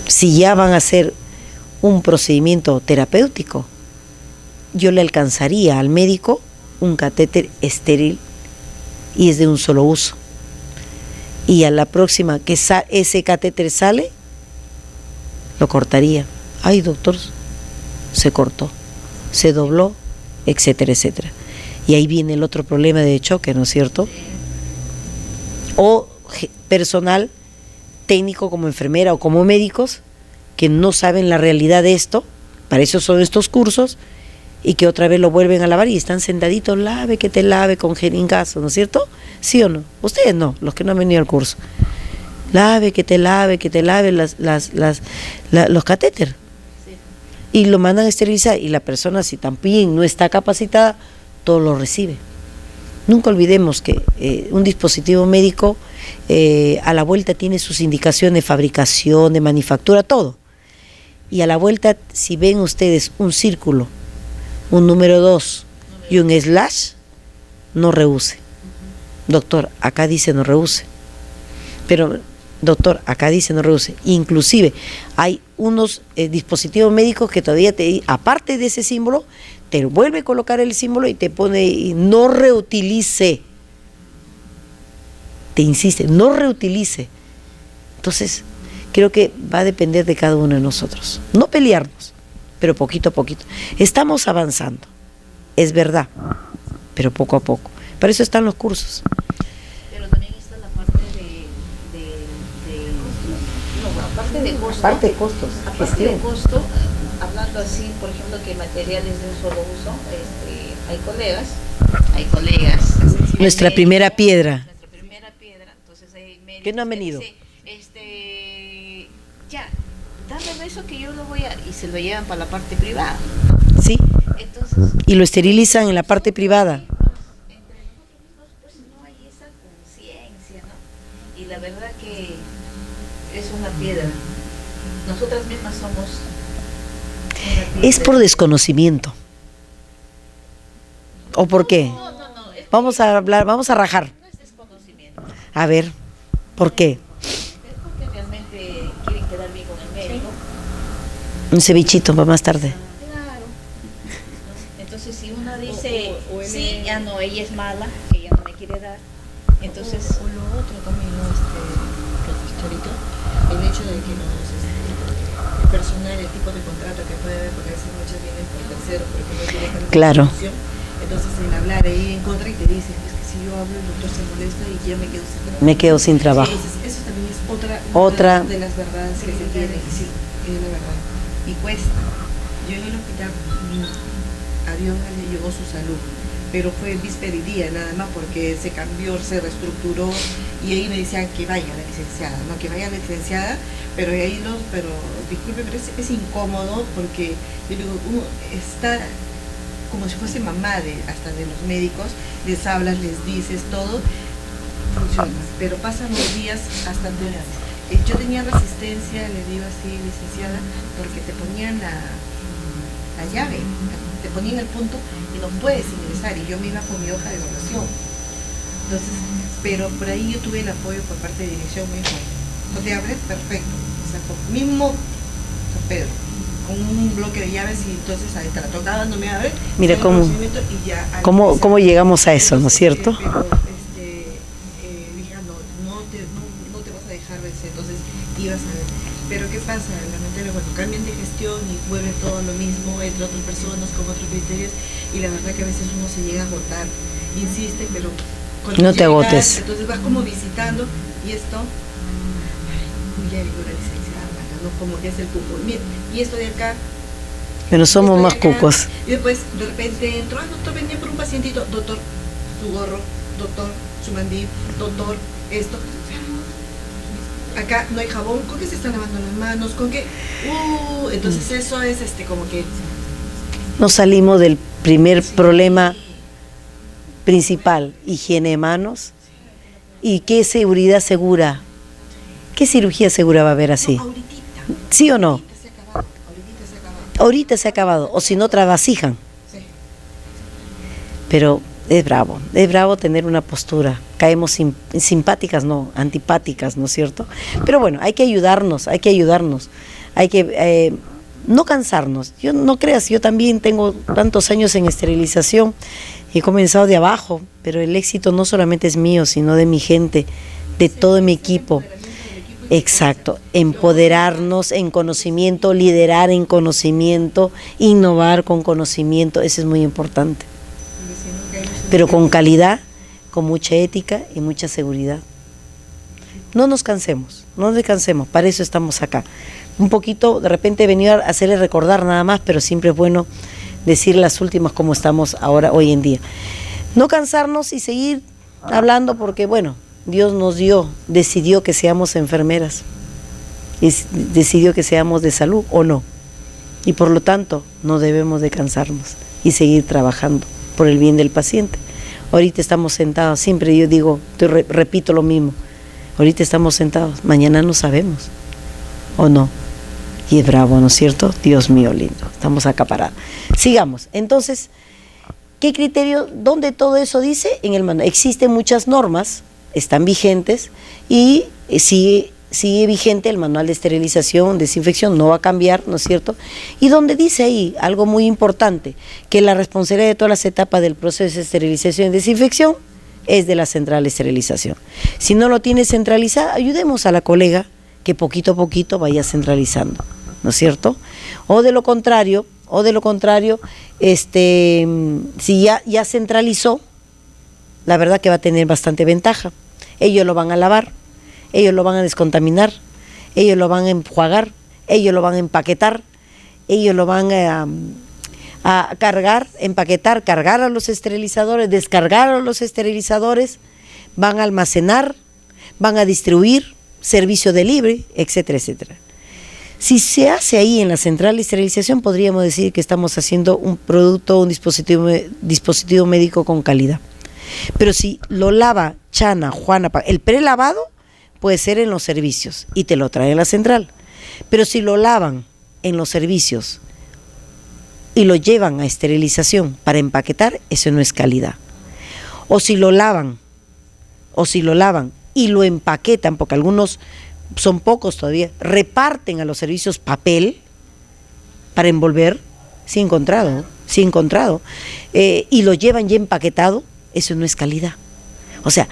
Si ya van a hacer un procedimiento terapéutico, yo le alcanzaría al médico un catéter estéril y es de un solo uso. Y a la próxima que ese catéter sale, lo cortaría. Ay, doctor, se cortó, se dobló, etcétera, etcétera. Y ahí viene el otro problema de choque, ¿no es cierto? O personal técnico como enfermera o como médicos que no saben la realidad de esto, para eso son estos cursos, y que otra vez lo vuelven a lavar y están sentaditos, lave, que te lave con jeringazo, ¿no es cierto? ¿Sí o no? Ustedes no, los que no han venido al curso. Lave, que te lave los catéter. Sí. Y lo mandan a esterilizar y la persona, si también no está capacitada, todo lo recibe. Nunca olvidemos que un dispositivo médico a la vuelta tiene sus indicaciones de fabricación, de manufactura, todo. Y a la vuelta, si ven ustedes un círculo, un número 2 y un slash, no rehúse. Doctor, acá dice no rehúse. Pero, doctor, acá dice no rehúse. Inclusive, hay unos dispositivos médicos que todavía aparte de ese símbolo, te vuelve a colocar el símbolo y te pone no reutilice. Te insiste, no reutilice. Entonces, creo que va a depender de cada uno de nosotros. No pelearnos, pero poquito a poquito. Estamos avanzando, es verdad, pero poco a poco. Para eso están los cursos. Pero también está la parte Aparte de costos. Aparte de costo, hablando así, por ejemplo, que materiales de un solo uso, hay colegas. Nuestra primera piedra. Entonces hay médicos ¿Qué no han venido? que dicen, ya, dame eso que yo lo voy a... Y se lo llevan para la parte privada. Sí, Entonces, y lo esterilizan en la parte privada. entre nosotros pues no hay esa conciencia, ¿no? Y la verdad que es una piedra. Nosotras mismas somos una piedra. Es por desconocimiento. ¿O por qué? No, es Vamos a hablar, vamos a rajar. no es desconocimiento. A ver, ¿por qué? Es porque realmente quieren quedar bien con el médico. Un cevichito para más tarde. Claro. Entonces si uno dice, sí, ya no, ella es mala, ella no me quiere dar, entonces... O lo otro también, ¿no? Que has dicho ahorita, el hecho de que el personal, el tipo de contrato que puede haber, porque a veces muchas vienen por tercero, porque no tienen tanta Claro. información. Entonces el hablar ahí en contra y te dicen, es que si yo hablo el doctor se molesta y ya me quedo sin trabajo. Me quedo sin trabajo. Sí, eso también es Otra. de las verdades que se tienen, sí, es la verdad. Y cuesta. Yo en el hospital, a Dios le llegó su salud, pero fue víspera y día nada más porque se cambió, se reestructuró y ahí me decían que vaya la licenciada, no que vaya la licenciada, pero disculpe, pero es incómodo porque yo digo, uno está como si fuese mamá hasta de los médicos, les hablas, les dices todo, funciona, pero pasan los días hasta yo tenía resistencia, le digo así, licenciada, porque te ponían la llave, te ponían el punto y no puedes ingresar, y yo me iba con mi hoja de evaluación. Entonces, pero por ahí yo tuve el apoyo por parte de dirección, me dijo, ¿no te abres? Perfecto. O sea, mismo San Pedro, con un bloque de llaves, y entonces ahí te la tocaba, no me abre. Mira cómo, y ya, cómo llegamos a eso, ¿no es cierto? Pero, dije, no te vas a dejar vencer, entonces ibas a ver. Pero ¿qué pasa? Lamentablemente, bueno, cambian de gestión y vuelve todo lo mismo, entre otras personas, con otros criterios, y la verdad que a veces uno se llega a agotar, insiste, pero cuando no te llegas, agotes. entonces vas como visitando, y esto, ya digo la licenciada, ¿no? Como que es el cupo, mira, y esto de acá, Pero somos más acá, cucos. y después de repente entró, doctor, venía por un pacientito, doctor, su gorro, doctor, su mandil, doctor, esto. Acá no hay jabón, ¿con qué se están lavando las manos? ¿Con qué? Entonces eso es como que... No salimos del primer problema principal, higiene de manos. ¿Y qué seguridad segura? ¿Qué cirugía segura va a haber así? No, ahorita. ¿Sí o no? Ahorita se ha acabado. Ahorita se ha acabado, o si no, trabasijan. Sí. Pero es bravo tener una postura. Caemos simpáticas, no, antipáticas, ¿no es cierto? Pero bueno, hay que ayudarnos, hay que no cansarnos. Yo no creas, yo también tengo tantos años en esterilización, he comenzado de abajo, pero el éxito no solamente es mío, sino de mi gente, de todo mi equipo. Exacto, empoderarnos en conocimiento, liderar en conocimiento, innovar con conocimiento, eso es muy importante. Pero con calidad, con mucha ética y mucha seguridad. No nos cansemos, no nos cansemos, para eso estamos acá. Un poquito, de repente he venido a hacerle recordar nada más, pero siempre es bueno decir las últimas como estamos ahora, hoy en día. No cansarnos y seguir hablando porque, bueno, Dios nos decidió que seamos enfermeras, y decidió que seamos de salud o no. Y por lo tanto, no debemos de cansarnos y seguir trabajando por el bien del paciente. Ahorita estamos sentados, siempre yo digo, repito lo mismo, ahorita estamos sentados, mañana no sabemos, ¿o no? Y es bravo, ¿no es cierto? Dios mío lindo, estamos acá parados. Sigamos, entonces, ¿qué criterio, dónde todo eso dice? En el manual. Existen muchas normas, están vigentes, y sigue vigente el manual de esterilización, desinfección, no va a cambiar, ¿no es cierto? Y donde dice ahí algo muy importante, que la responsabilidad de todas las etapas del proceso de esterilización y desinfección es de la central de esterilización. Si no lo tiene centralizado, ayudemos a la colega que poquito a poquito vaya centralizando, ¿no es cierto? O de lo contrario, si ya centralizó, la verdad que va a tener bastante ventaja. Ellos lo van a lavar, ellos lo van a descontaminar, ellos lo van a enjuagar, ellos lo van a empaquetar, ellos lo van a cargar, empaquetar, cargar a los esterilizadores, descargar a los esterilizadores, van a almacenar, van a distribuir, servicio delivery, etcétera, etcétera. Si se hace ahí en la central de esterilización, podríamos decir que estamos haciendo un producto, un dispositivo médico con calidad. Pero si lo lava Chana, Juana, el prelavado puede ser en los servicios y te lo trae a la central. Pero si lo lavan en los servicios y lo llevan a esterilización para empaquetar, eso no es calidad. O si lo lavan y lo empaquetan, porque algunos son pocos todavía, reparten a los servicios papel para envolver, sí he encontrado, y lo llevan ya empaquetado, eso no es calidad. O sea,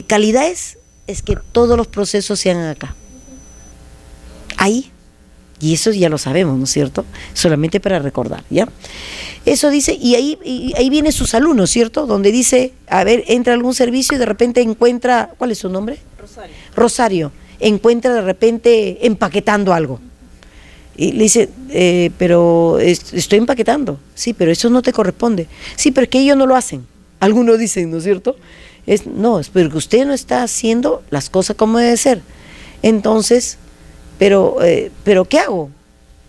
calidad es que todos los procesos se hagan acá. Ahí. Y eso ya lo sabemos, ¿no es cierto? Solamente para recordar, ¿ya? Eso dice, y ahí viene sus alumnos, ¿cierto? Donde dice, a ver, entra a algún servicio y de repente encuentra, ¿cuál es su nombre? Rosario. Encuentra de repente empaquetando algo. Y le dice, pero estoy empaquetando. Sí, pero eso no te corresponde. Sí, pero es que ellos no lo hacen. Algunos dicen, ¿no es cierto? No, es porque usted no está haciendo las cosas como debe ser. Entonces, pero ¿qué hago?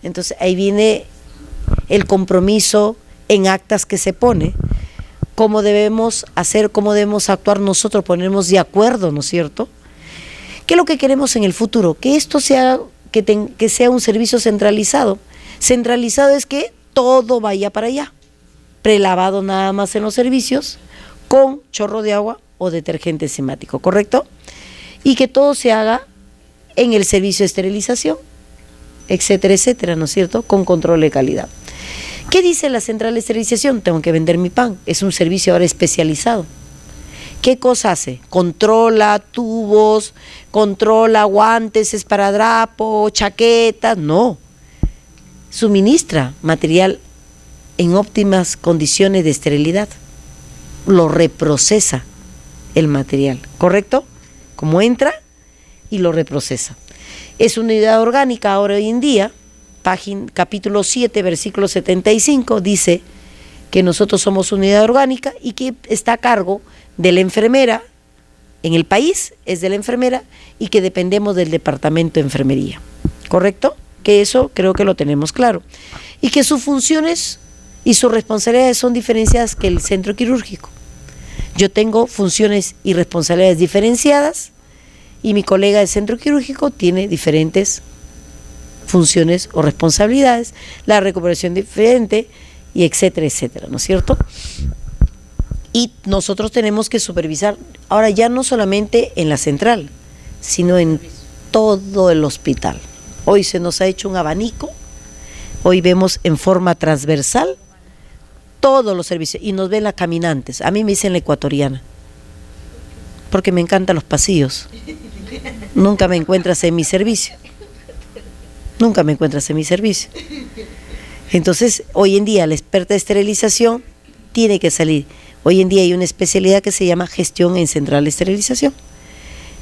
Entonces ahí viene el compromiso en actas que se pone, cómo debemos hacer, cómo debemos actuar nosotros, ponernos de acuerdo, ¿no es cierto? ¿Qué es lo que queremos en el futuro? Que esto sea, que sea un servicio centralizado. Centralizado es que todo vaya para allá, prelavado nada más en los servicios, con chorro de agua o detergente enzimático, ¿correcto? Y que todo se haga en el servicio de esterilización, etcétera, etcétera, ¿no es cierto?, con control de calidad. ¿Qué dice la central de esterilización? Tengo que vender mi pan, es un servicio ahora especializado. ¿Qué cosa hace? Controla tubos, controla guantes, esparadrapo, chaquetas, no. Suministra material en óptimas condiciones de esterilidad, lo reprocesa el material, ¿correcto? Como entra y lo reprocesa. Es una unidad orgánica ahora hoy en día, capítulo 7, versículo 75, dice que nosotros somos unidad orgánica y que está a cargo de la enfermera, en el país es de la enfermera y que dependemos del departamento de enfermería, ¿correcto? Que eso creo que lo tenemos claro. Y que sus funciones y sus responsabilidades son diferenciadas que el centro quirúrgico. Yo tengo funciones y responsabilidades diferenciadas y mi colega del centro quirúrgico tiene diferentes funciones o responsabilidades, la recuperación diferente y etcétera, etcétera, ¿no es cierto? Y nosotros tenemos que supervisar, ahora ya no solamente en la central, sino en todo el hospital. Hoy se nos ha hecho un abanico, hoy vemos en forma transversal todos los servicios y nos ven las caminantes. A mí me dicen la ecuatoriana, porque me encantan los pasillos. Nunca me encuentras en mi servicio. Nunca me encuentras en mi servicio. Entonces, hoy en día la experta de esterilización tiene que salir. Hoy en día hay una especialidad que se llama gestión en central de esterilización.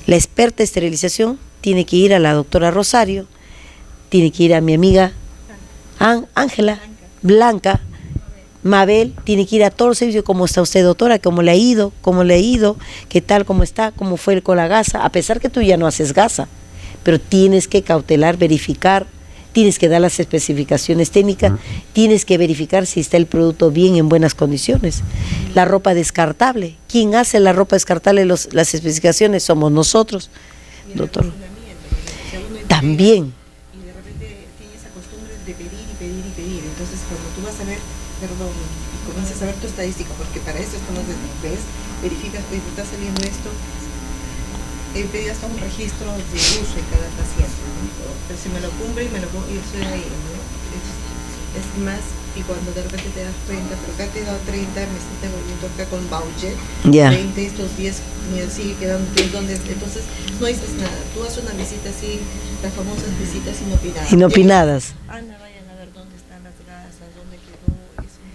La experta de esterilización tiene que ir a la doctora Rosario, tiene que ir a mi amiga Ángela, Blanca, Mabel, tiene que ir a todos los servicios. ¿Cómo está usted, doctora? ¿Cómo le ha ido? ¿Qué tal? ¿Cómo está? ¿Cómo fue con la gasa? A pesar que tú ya no haces gasa, pero tienes que cautelar, verificar, tienes que dar las especificaciones técnicas, tienes que verificar si está el producto bien, en buenas condiciones. La ropa descartable, ¿quién hace la ropa descartable? Las especificaciones somos nosotros, doctor. También. Y de repente tiene esa costumbre de pedir y pedir y pedir. Entonces, cuando tú vas a ver, y comienzas a ver tu estadística, porque para eso estamos desde ves, verificas que te está saliendo esto, pedí hasta un registro de uso en cada paciente, ¿no? Pero si me lo cumple y y estoy ahí, ¿no? Es más, y cuando de repente te das cuenta, pero acá te he dado 30, me estás devolviendo acá con voucher, 20, estos 10 me sigue quedando 10, ¿dónde? Entonces no dices nada, tú haces una visita así, las famosas visitas inopinadas. Inopinadas. Ana, vayan a ver dónde están las gasas, dónde quedó, es un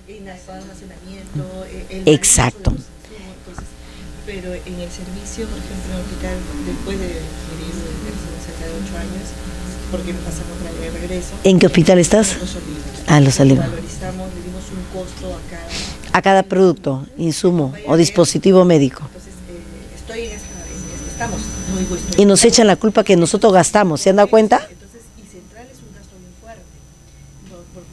inadecuado almacenamiento, exacto. Pero en el servicio, por ejemplo, en el hospital, después de cerca de 8 años, porque pasamos la de regreso. ¿En qué hospital estás? Los Olivos. Los Olivos. Valorizamos, le dimos un costo a cada producto, insumo o dispositivo médico. Entonces, estoy en estamos. No digo estoy. Y nos echan la culpa que nosotros gastamos, ¿se han dado cuenta? Entonces, y Central es un gasto bien fuerte.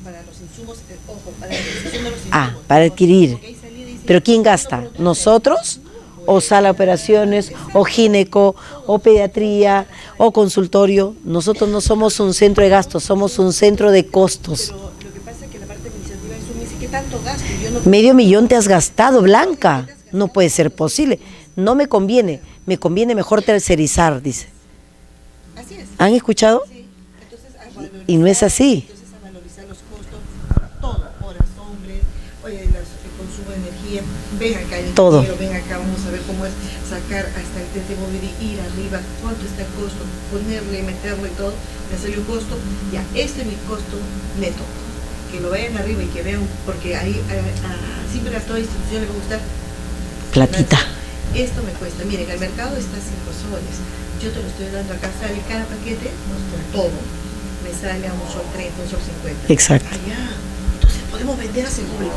Para los insumos, ojo, para la adquisición de los insumos. Para adquirir. Porque ahí salía y dice, ¿Pero quién gasta? ¿Nosotros? ¿O sala de operaciones? ¿O gineco? ¿O pediatría? ¿O consultorio? Nosotros no somos un centro de gastos, somos un centro de costos. Pero lo que pasa es que la parte administrativa eso me dice, ¿qué tanto gasto? Yo no... $500,000 te has gastado, Blanca. No puede ser posible. No me conviene mejor tercerizar, dice. Así es. ¿Han escuchado? Sí. Entonces, a valorizar, Y no es así. Entonces, a valorizar los costos, todo, horas, hombres, el consumo de energía, ven acá el Todo. ingeniero, ven acá, vamos a ver cómo es sacar hasta el TT móvil y ir arriba, cuánto está el costo, ponerle, meterle todo, me salió un costo, ya, este es mi costo neto. Que lo vean arriba y que vean, porque ahí siempre a toda institución le va a gustar. Platita. Esto me cuesta, miren, el mercado está a 5 soles, yo te lo estoy dando acá, sale cada paquete, con todo, me sale a $1.30, $1.50. Exacto. Allá, entonces podemos vender hacia el público.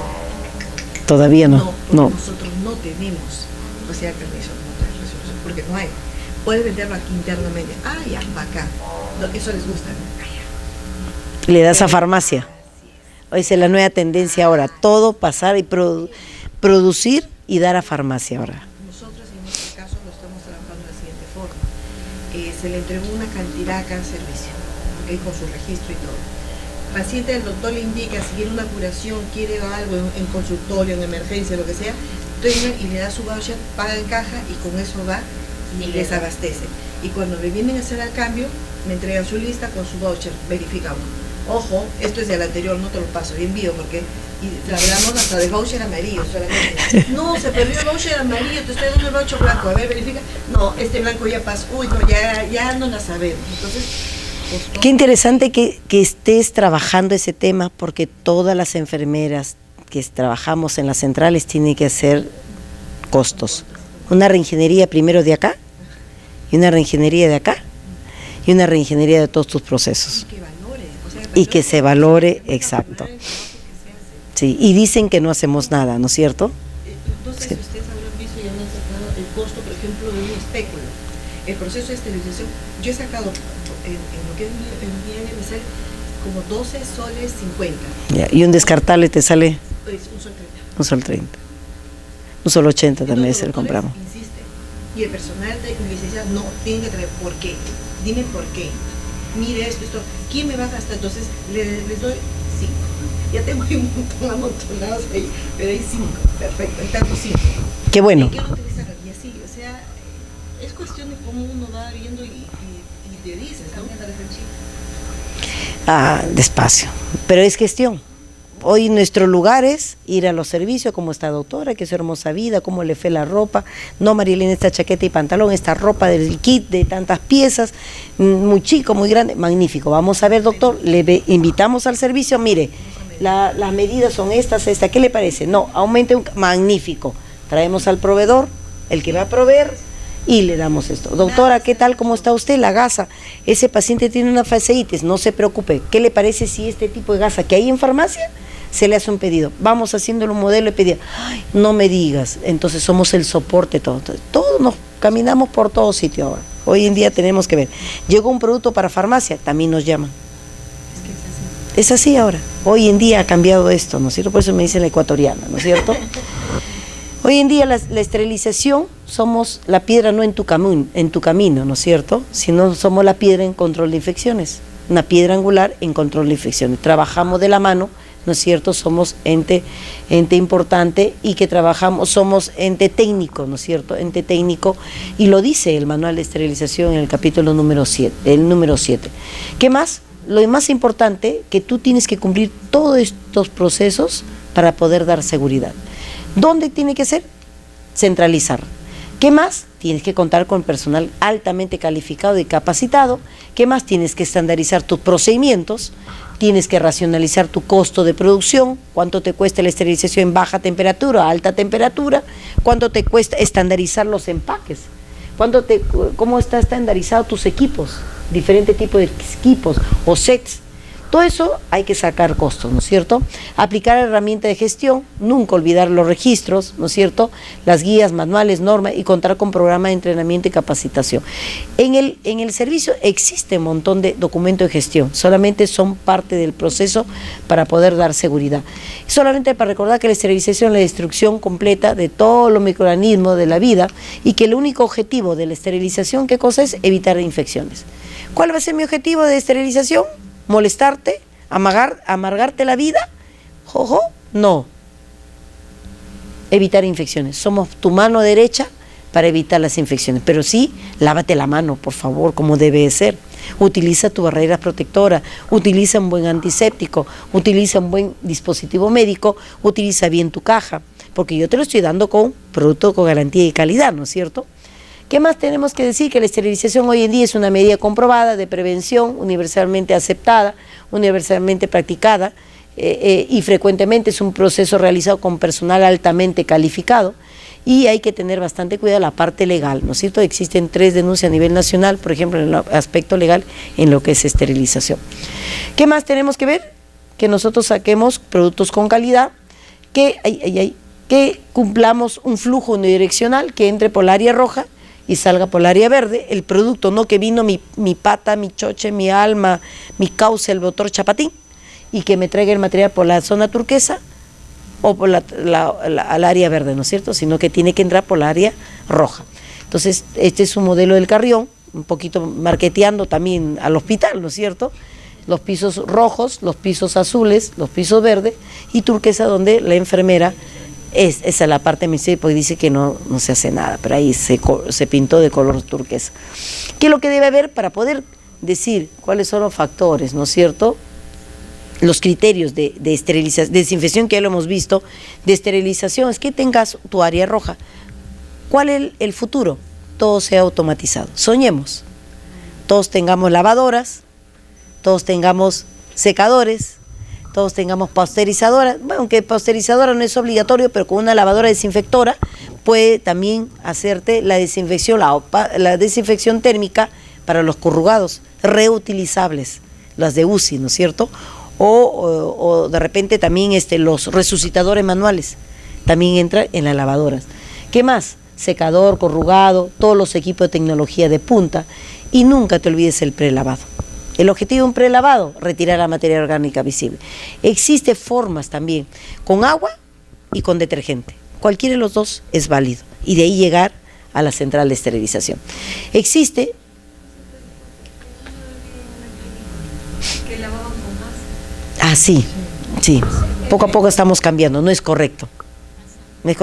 Todavía no. Porque No. nosotros no tenemos, o sea, permiso, no trae resolución, porque no hay. Puedes venderlo aquí internamente, ya, acá, eso les gusta, ¿no? Le das a farmacia. Esa es la nueva tendencia ahora. Todo pasar y producir y dar a farmacia ahora. Nosotros en este caso lo estamos trabajando de la siguiente forma. Se le entregó una cantidad a cada servicio, ¿okay? Con su registro y todo. Paciente, el doctor le indica si quiere una curación, quiere algo en consultorio, en emergencia, lo que sea, tenga y le da su voucher, paga en caja y con eso va y les abastece. Y cuando le vienen a hacer el cambio, me entregan su lista con su voucher, verifica uno. Ojo, esto es del anterior, no te lo paso, y envío porque y hablamos hasta del voucher amarillo solamente. No, se perdió el voucher amarillo, te estoy dando el voucher blanco, a ver, verifica. No, este blanco ya pasó, uy, no, ya no la sabemos. Entonces, pues, qué interesante que estés trabajando ese tema, porque todas las enfermeras que trabajamos en las centrales tienen que hacer costos. Una reingeniería primero de acá, y una reingeniería de acá, y una reingeniería de todos tus procesos. Y que se valore, exacto. Sí, y dicen que no hacemos nada, ¿no es cierto? Entonces, Sí. ustedes habrán visto y han sacado el costo, por ejemplo, de un espéculo. El proceso de esterilización, yo he sacado en lo que es mi me sale como 12 soles 50. Ya, y un descartable te sale Pues un sol 30. un sol 30. Un sol 80 también Entonces, se lo los compramos. doctores insisten. Y el personal de licencia no, tiene que traer por qué. Dime por qué. Mire esto. ¿Quién me va a gastar? Entonces les doy 5. Ya tengo un montón amontonados ahí, pero hay 5. Perfecto, hay tantos 5. Qué bueno. ¿Y qué utilizar? Y así, o sea, es cuestión de cómo uno va viendo y te dices, ¿no? Despacio. Pero es gestión. Hoy nuestro lugar es ir a los servicios, como esta doctora, que es su hermosa vida, cómo le fue la ropa. No, Marilena, esta chaqueta y pantalón, esta ropa del kit de tantas piezas, muy chico, muy grande, magnífico. Vamos a ver, doctor, invitamos al servicio, mire, las medidas son estas, ¿qué le parece? No, aumente magnífico. Traemos al proveedor, el que va a proveer, y le damos esto. Doctora, ¿qué tal? ¿Cómo está usted? La gasa. Ese paciente tiene una fasciitis, no se preocupe. ¿Qué le parece si este tipo de gasa que hay en farmacia se le hace un pedido? Vamos haciéndole un modelo y pedido. Ay, no me digas. Entonces somos el soporte, todo. Entonces, todos nos caminamos por todo sitio ahora. Hoy en día tenemos que ver. Llegó un producto para farmacia, también nos llaman. Es así ahora. Hoy en día ha cambiado esto, ¿no es cierto? Por eso me dicen la ecuatoriana, ¿no es cierto? Hoy en día la esterilización somos la piedra no en tu camino, ¿no es cierto? Sino somos la piedra en control de infecciones, una piedra angular en control de infecciones. Trabajamos de la mano, ¿no es cierto? Somos ente importante y que trabajamos, somos ente técnico, ¿no es cierto? Ente técnico, y lo dice el manual de esterilización en el capítulo número 7, el número 7. ¿Qué más? Lo más importante, que tú tienes que cumplir todos estos procesos para poder dar seguridad. ¿Dónde tiene que ser? Centralizar. ¿Qué más? Tienes que contar con personal altamente calificado y capacitado. ¿Qué más? Tienes que estandarizar tus procedimientos, tienes que racionalizar tu costo de producción, cuánto te cuesta la esterilización en baja temperatura, alta temperatura, cuánto te cuesta estandarizar los empaques, cómo está estandarizado tus equipos, diferente tipo de equipos o sets. Todo eso hay que sacar costos, ¿no es cierto? Aplicar herramientas de gestión, nunca olvidar los registros, ¿no es cierto? Las guías, manuales, normas y contar con programa de entrenamiento y capacitación. En el servicio existe un montón de documentos de gestión, solamente son parte del proceso para poder dar seguridad. Solamente para recordar que la esterilización es la destrucción completa de todos los microorganismos de la vida y que el único objetivo de la esterilización, ¿qué cosa es? Evitar infecciones. ¿Cuál va a ser mi objetivo de esterilización? ¿Molestarte? ¿Amargarte la vida? ¿Jojo? No. Evitar infecciones. Somos tu mano derecha para evitar las infecciones. Pero sí, lávate la mano, por favor, como debe ser. Utiliza tu barrera protectora, utiliza un buen antiséptico, utiliza un buen dispositivo médico, utiliza bien tu caja, porque yo te lo estoy dando con producto con garantía y calidad, ¿no es cierto? ¿Qué más tenemos que decir? Que la esterilización hoy en día es una medida comprobada de prevención, universalmente aceptada, universalmente practicada y frecuentemente es un proceso realizado con personal altamente calificado y hay que tener bastante cuidado la parte legal, ¿no es cierto? Existen 3 denuncias a nivel nacional, por ejemplo, en el aspecto legal en lo que es esterilización. ¿Qué más tenemos que ver? Que nosotros saquemos productos con calidad, que cumplamos un flujo unidireccional que entre por el área roja y salga por el área verde, el producto, no que vino mi pata, mi choche, mi alma, mi causa, el doctor Chapatín, y que me traiga el material por la zona turquesa o por al área verde, ¿no es cierto? Sino que tiene que entrar por el área roja. Entonces, este es un modelo del Carrión, un poquito marketeando también al hospital, ¿no es cierto? Los pisos rojos, los pisos azules, los pisos verdes y turquesa donde la enfermera esa es la parte misteriosa, porque dice que no se hace nada, pero ahí se pintó de color turquesa. ¿Qué es lo que debe haber para poder decir cuáles son los factores, ¿no es cierto? Los criterios de esterilización, de desinfección, que ya lo hemos visto, de esterilización, es que tengas tu área roja. ¿Cuál es el futuro? Todo sea automatizado. Soñemos. Todos tengamos lavadoras, todos tengamos secadores, todos tengamos pasteurizadoras, bueno, aunque pasteurizadora no es obligatorio, pero con una lavadora desinfectora puede también hacerte la desinfección, la desinfección térmica para los corrugados, reutilizables, las de UCI, ¿no es cierto? O de repente también los resucitadores manuales, también entran en las lavadoras. ¿Qué más? Secador, corrugado, todos los equipos de tecnología de punta y nunca te olvides el prelavado. El objetivo de un prelavado, retirar la materia orgánica visible. Existen formas también, con agua y con detergente. Cualquiera de los dos es válido. Y de ahí llegar a la central de esterilización. Existe... ¿Que lavaban con más? Ah, sí. Poco a poco estamos cambiando, no es correcto.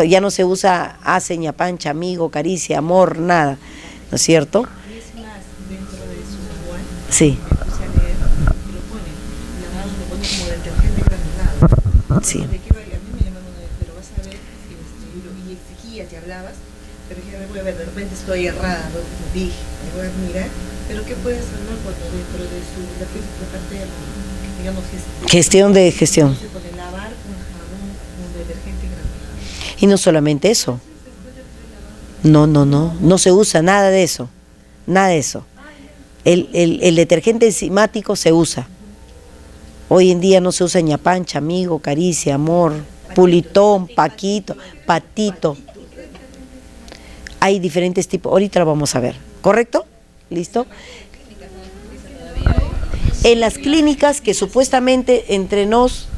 Ya no se usa hace, ñapancha, amigo, caricia, amor, nada. ¿No es cierto? Y es más, dentro de su manual, Sí. como detergente granulado. Sí. ¿De qué vale? A mí me llamaron una vez, pero vas a ver, y exigías y hablabas, pero dije, voy a ver, de repente estoy errada, ¿no? Como dije, me voy a mirar, pero ¿qué puedes hablar cuando dentro de la parte de, digamos, Gestión de gestión. se pone lavar con jabón, con detergente granulado? Y no solamente eso. No se usa nada de eso. Nada de eso. El detergente enzimático se usa. Hoy en día no se usa ñapancha, amigo, caricia, amor, pulitón, paquito, patito. Hay diferentes tipos, ahorita lo vamos a ver, ¿correcto? ¿Listo? En las clínicas que supuestamente entre nos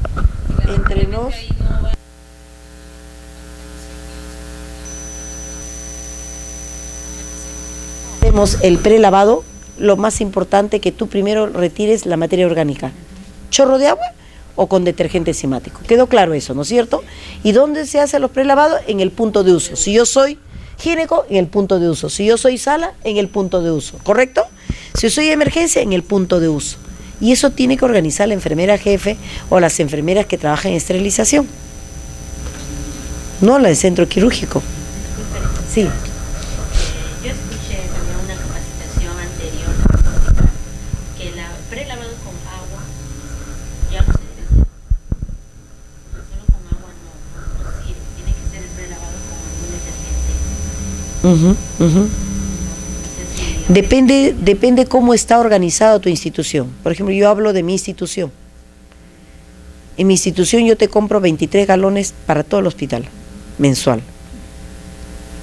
hacemos el prelavado, lo más importante que tú primero retires la materia orgánica. ¿Chorro de agua o con detergente enzimático? Quedó claro eso, ¿no es cierto? ¿Y dónde se hacen los prelavados? En el punto de uso. Si yo soy gineco, en el punto de uso. Si yo soy sala, en el punto de uso, ¿correcto? Si yo soy emergencia, en el punto de uso. Y eso tiene que organizar la enfermera jefe o las enfermeras que trabajan en esterilización. No la del centro quirúrgico. Sí. Yo escuché también una capacitación anterior que el prelavado con agua ya no se debe hacer. Solo con agua no sirve, tiene que ser el prelavado con algún detergente. Depende cómo está organizada tu institución. Por ejemplo, yo hablo de mi institución. En mi institución yo te compro 23 galones para todo el hospital, mensual.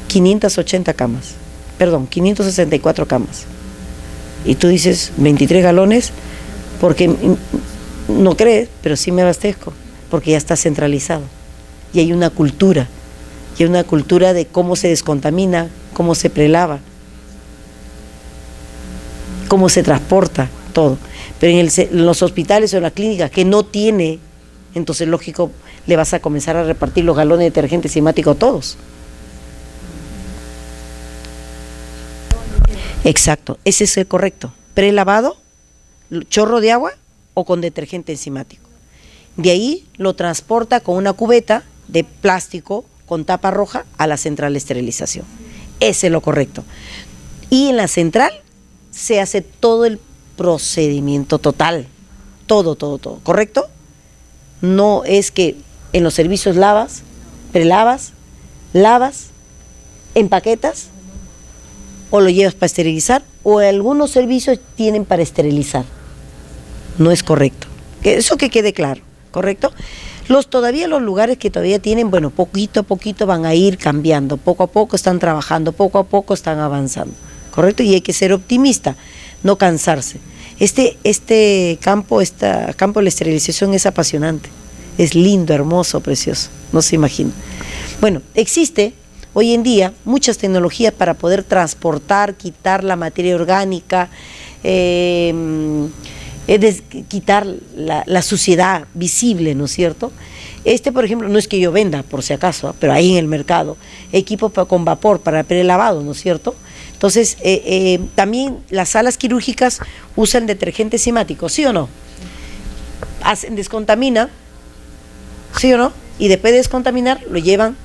580 camas, perdón, 564 camas. Y tú dices, 23 galones, porque no crees, pero sí me abastezco, porque ya está centralizado. Y hay una cultura, de cómo se descontamina, cómo se prelava, cómo se transporta, todo. Pero en los hospitales o en las clínicas que no tiene, entonces lógico, le vas a comenzar a repartir los galones de detergente enzimático a todos. Exacto, ese es el correcto. Prelavado, chorro de agua o con detergente enzimático. De ahí lo transporta con una cubeta de plástico con tapa roja a la central de esterilización. Ese es lo correcto. Y en la central se hace todo el procedimiento total. Todo, ¿correcto? No es que en los servicios lavas, prelavas, lavas, empaquetas o lo llevas para esterilizar, o algunos servicios tienen para esterilizar. No es correcto. Eso que quede claro, ¿correcto? Todavía los lugares que todavía tienen, bueno, poquito a poquito van a ir cambiando, poco a poco están trabajando, poco a poco están avanzando, ¿correcto? Y hay que ser optimista, no cansarse. Este campo de la esterilización es apasionante, es lindo, hermoso, precioso, no se imagina. Bueno, existe hoy en día muchas tecnologías para poder transportar, quitar la materia orgánica, quitar la suciedad visible, ¿no es cierto? Por ejemplo, no es que yo venda, por si acaso, pero hay en el mercado equipos con vapor para prelavado, ¿no es cierto? Entonces, también las salas quirúrgicas usan detergente enzimático, ¿sí o no? Descontamina, ¿sí o no? Y después de descontaminar, lo llevan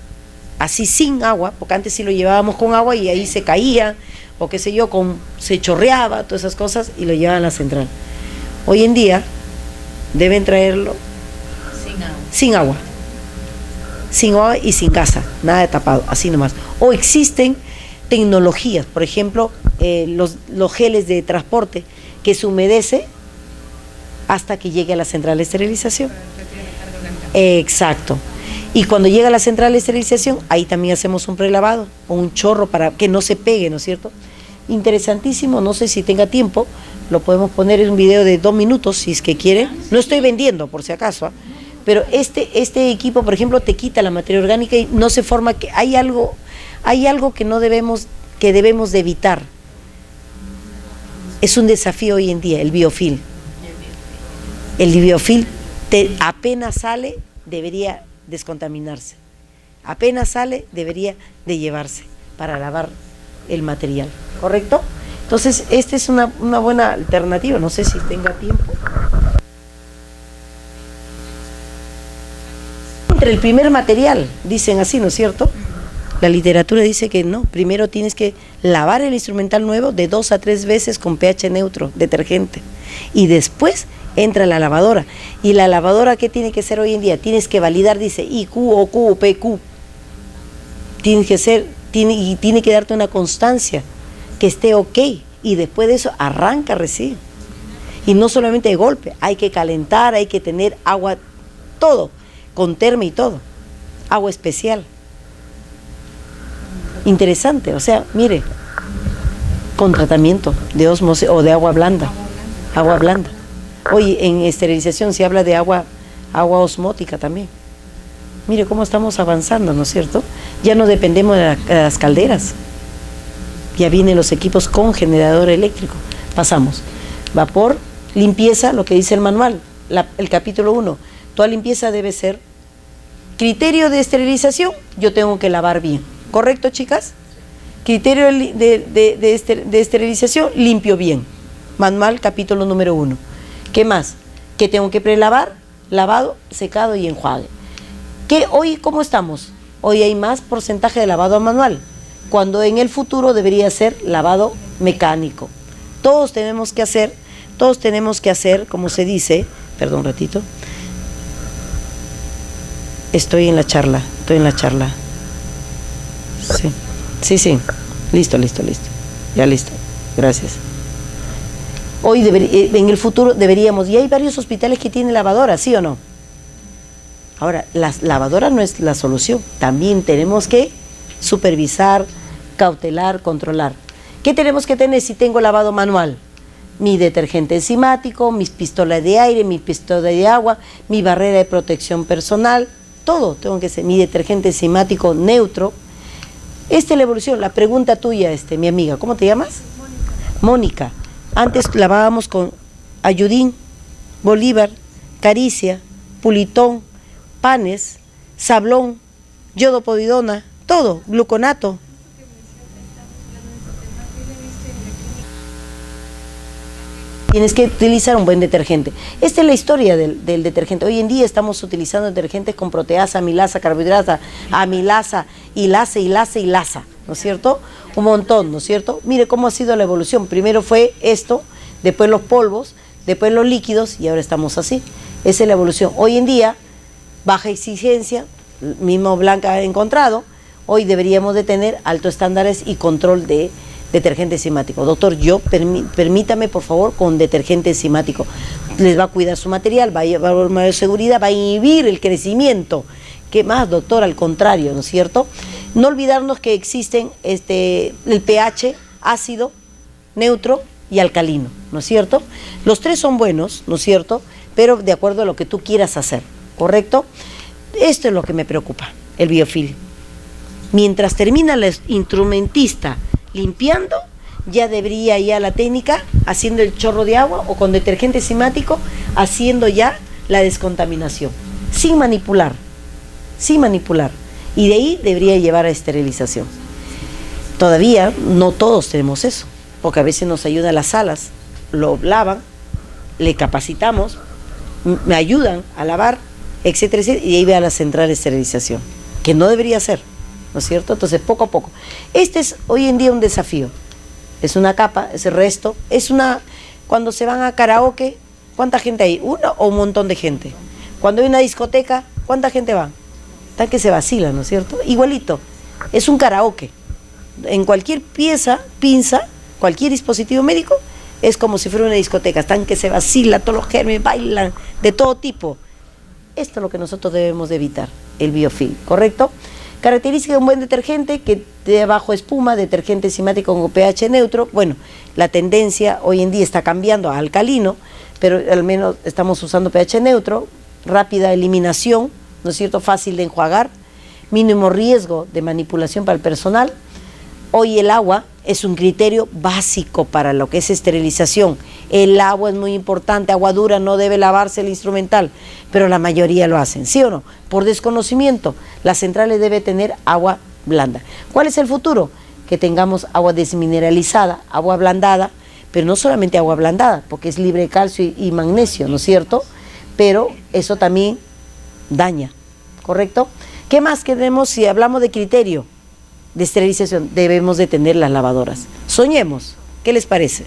así sin agua, porque antes sí lo llevábamos con agua y ahí se caía, o qué sé yo, se chorreaba, todas esas cosas, y lo llevaban a la central. Hoy en día deben traerlo sin agua y sin gasa, nada de tapado, así nomás. O existen tecnologías, por ejemplo, los geles de transporte que se humedece hasta que llegue a la central de esterilización. Exacto. Y cuando llega a la central de esterilización, ahí también hacemos un prelavado o un chorro para que no se pegue, ¿no es cierto? Interesantísimo, no sé si tenga tiempo, lo podemos poner en un video de 2 minutos si es que quiere. No estoy vendiendo por si acaso, pero este equipo, por ejemplo, te quita la materia orgánica y no se forma, que hay algo que debemos de evitar. Es un desafío hoy en día, el biofil. El biofil apenas sale, debería descontaminarse. Apenas sale, debería de llevarse para lavar el material, ¿correcto? Entonces, esta es una buena alternativa, no sé si tenga tiempo. Entre el primer material, dicen así, ¿no es cierto? La literatura dice que no, primero tienes que lavar el instrumental nuevo de 2 a 3 veces con pH neutro, detergente, y después entra la lavadora. Y la lavadora, ¿qué tiene que ser hoy en día? Tienes que validar, dice IQ o Q o PQ. Tiene que darte una constancia que esté ok, y después de eso arranca recién. Y no solamente de golpe, hay que calentar, hay que tener agua, todo, con termo y todo, agua especial. Interesante, o sea, mire, con tratamiento de ósmosis o de agua blanda. Agua blanda. Hoy en esterilización se habla de agua osmótica también. Mire cómo estamos avanzando, ¿no es cierto? Ya no dependemos de las calderas. Ya vienen los equipos con generador eléctrico. Pasamos. Vapor, limpieza, lo que dice el manual, el capítulo 1. Toda limpieza debe ser criterio de esterilización, yo tengo que lavar bien. ¿Correcto, chicas? Criterio de esterilización, limpio bien. Manual, capítulo número 1. ¿Qué más? Que tengo que prelavar, lavado, secado y enjuague. Hoy, ¿cómo estamos? Hoy hay más porcentaje de lavado manual, cuando en el futuro debería ser lavado mecánico. Todos tenemos que hacer, como se dice, perdón un ratito, estoy en la charla. Sí, listo, ya listo, gracias. Hoy en el futuro deberíamos, y hay varios hospitales que tienen lavadora, ¿sí o no? Ahora, la lavadora no es la solución, también tenemos que supervisar, cautelar, controlar. ¿Qué tenemos que tener si tengo lavado manual? Mi detergente enzimático, mis pistolas de aire, mi pistola de agua, mi barrera de protección personal, todo tengo que ser, mi detergente enzimático neutro. Esta es la evolución. La pregunta tuya, mi amiga, ¿cómo te llamas? Mónica. Antes lavábamos con Ayudín, Bolívar, Caricia, Pulitón, Panes, Sablón, Yodopovidona, todo, gluconato. Tienes que utilizar un buen detergente. Esta es la historia del detergente. Hoy en día estamos utilizando detergentes con proteasa, amilasa, carbohidrata, amilasa, hilasa, ¿no es cierto? Un montón, ¿no es cierto? Mire cómo ha sido la evolución. Primero fue esto, después los polvos, después los líquidos y ahora estamos así. Esa es la evolución. Hoy en día, baja exigencia, mismo Blanca ha encontrado, hoy deberíamos de tener altos estándares y control de detergente enzimático. Doctor, permítame por favor con detergente enzimático. Les va a cuidar su material, va a llevar mayor seguridad, va a inhibir el crecimiento. ¿Qué más, doctor? Al contrario, ¿no es cierto? No olvidarnos que existen el pH ácido, neutro y alcalino, ¿no es cierto? Los tres son buenos, ¿no es cierto? Pero de acuerdo a lo que tú quieras hacer, ¿correcto? Esto es lo que me preocupa, el biofil. Mientras termina el instrumentista limpiando, ya debería ya la técnica haciendo el chorro de agua o con detergente enzimático haciendo ya la descontaminación, sin manipular, y de ahí debería llevar a esterilización. Todavía no todos tenemos eso, porque a veces nos ayudan las salas, lo lavan, le capacitamos, me ayudan a lavar, etcétera, etcétera, y ahí ve a la central de esterilización, que no debería ser, ¿no es cierto? Entonces, poco a poco. Este es hoy en día un desafío. Es una capa, es el resto. Cuando se van a karaoke, ¿cuánta gente hay? ¿Una o un montón de gente? Cuando hay una discoteca, ¿cuánta gente va? Tal que se vacila, ¿no es cierto? Igualito. Es un karaoke. En cualquier pinza, cualquier dispositivo médico, es como si fuera una discoteca. Están que se vacila, todos los gérmenes bailan, de todo tipo. Esto es lo que nosotros debemos de evitar, el biofil, ¿correcto? Característica de un buen detergente, que de bajo espuma, detergente enzimático con pH neutro. Bueno, la tendencia hoy en día está cambiando a alcalino, pero al menos estamos usando pH neutro, rápida eliminación, ¿no es cierto? Fácil de enjuagar, mínimo riesgo de manipulación para el personal. Hoy el agua es un criterio básico para lo que es esterilización. El agua es muy importante, agua dura, no debe lavarse el instrumental, pero la mayoría lo hacen, ¿sí o no? Por desconocimiento, las centrales deben tener agua blanda. ¿Cuál es el futuro? Que tengamos agua desmineralizada, agua ablandada, pero no solamente agua ablandada, porque es libre de calcio y magnesio, ¿no es cierto? Pero eso también daña, ¿correcto? ¿Qué más queremos si hablamos de criterio de esterilización? Debemos de tener las lavadoras. Soñemos, ¿qué les parece?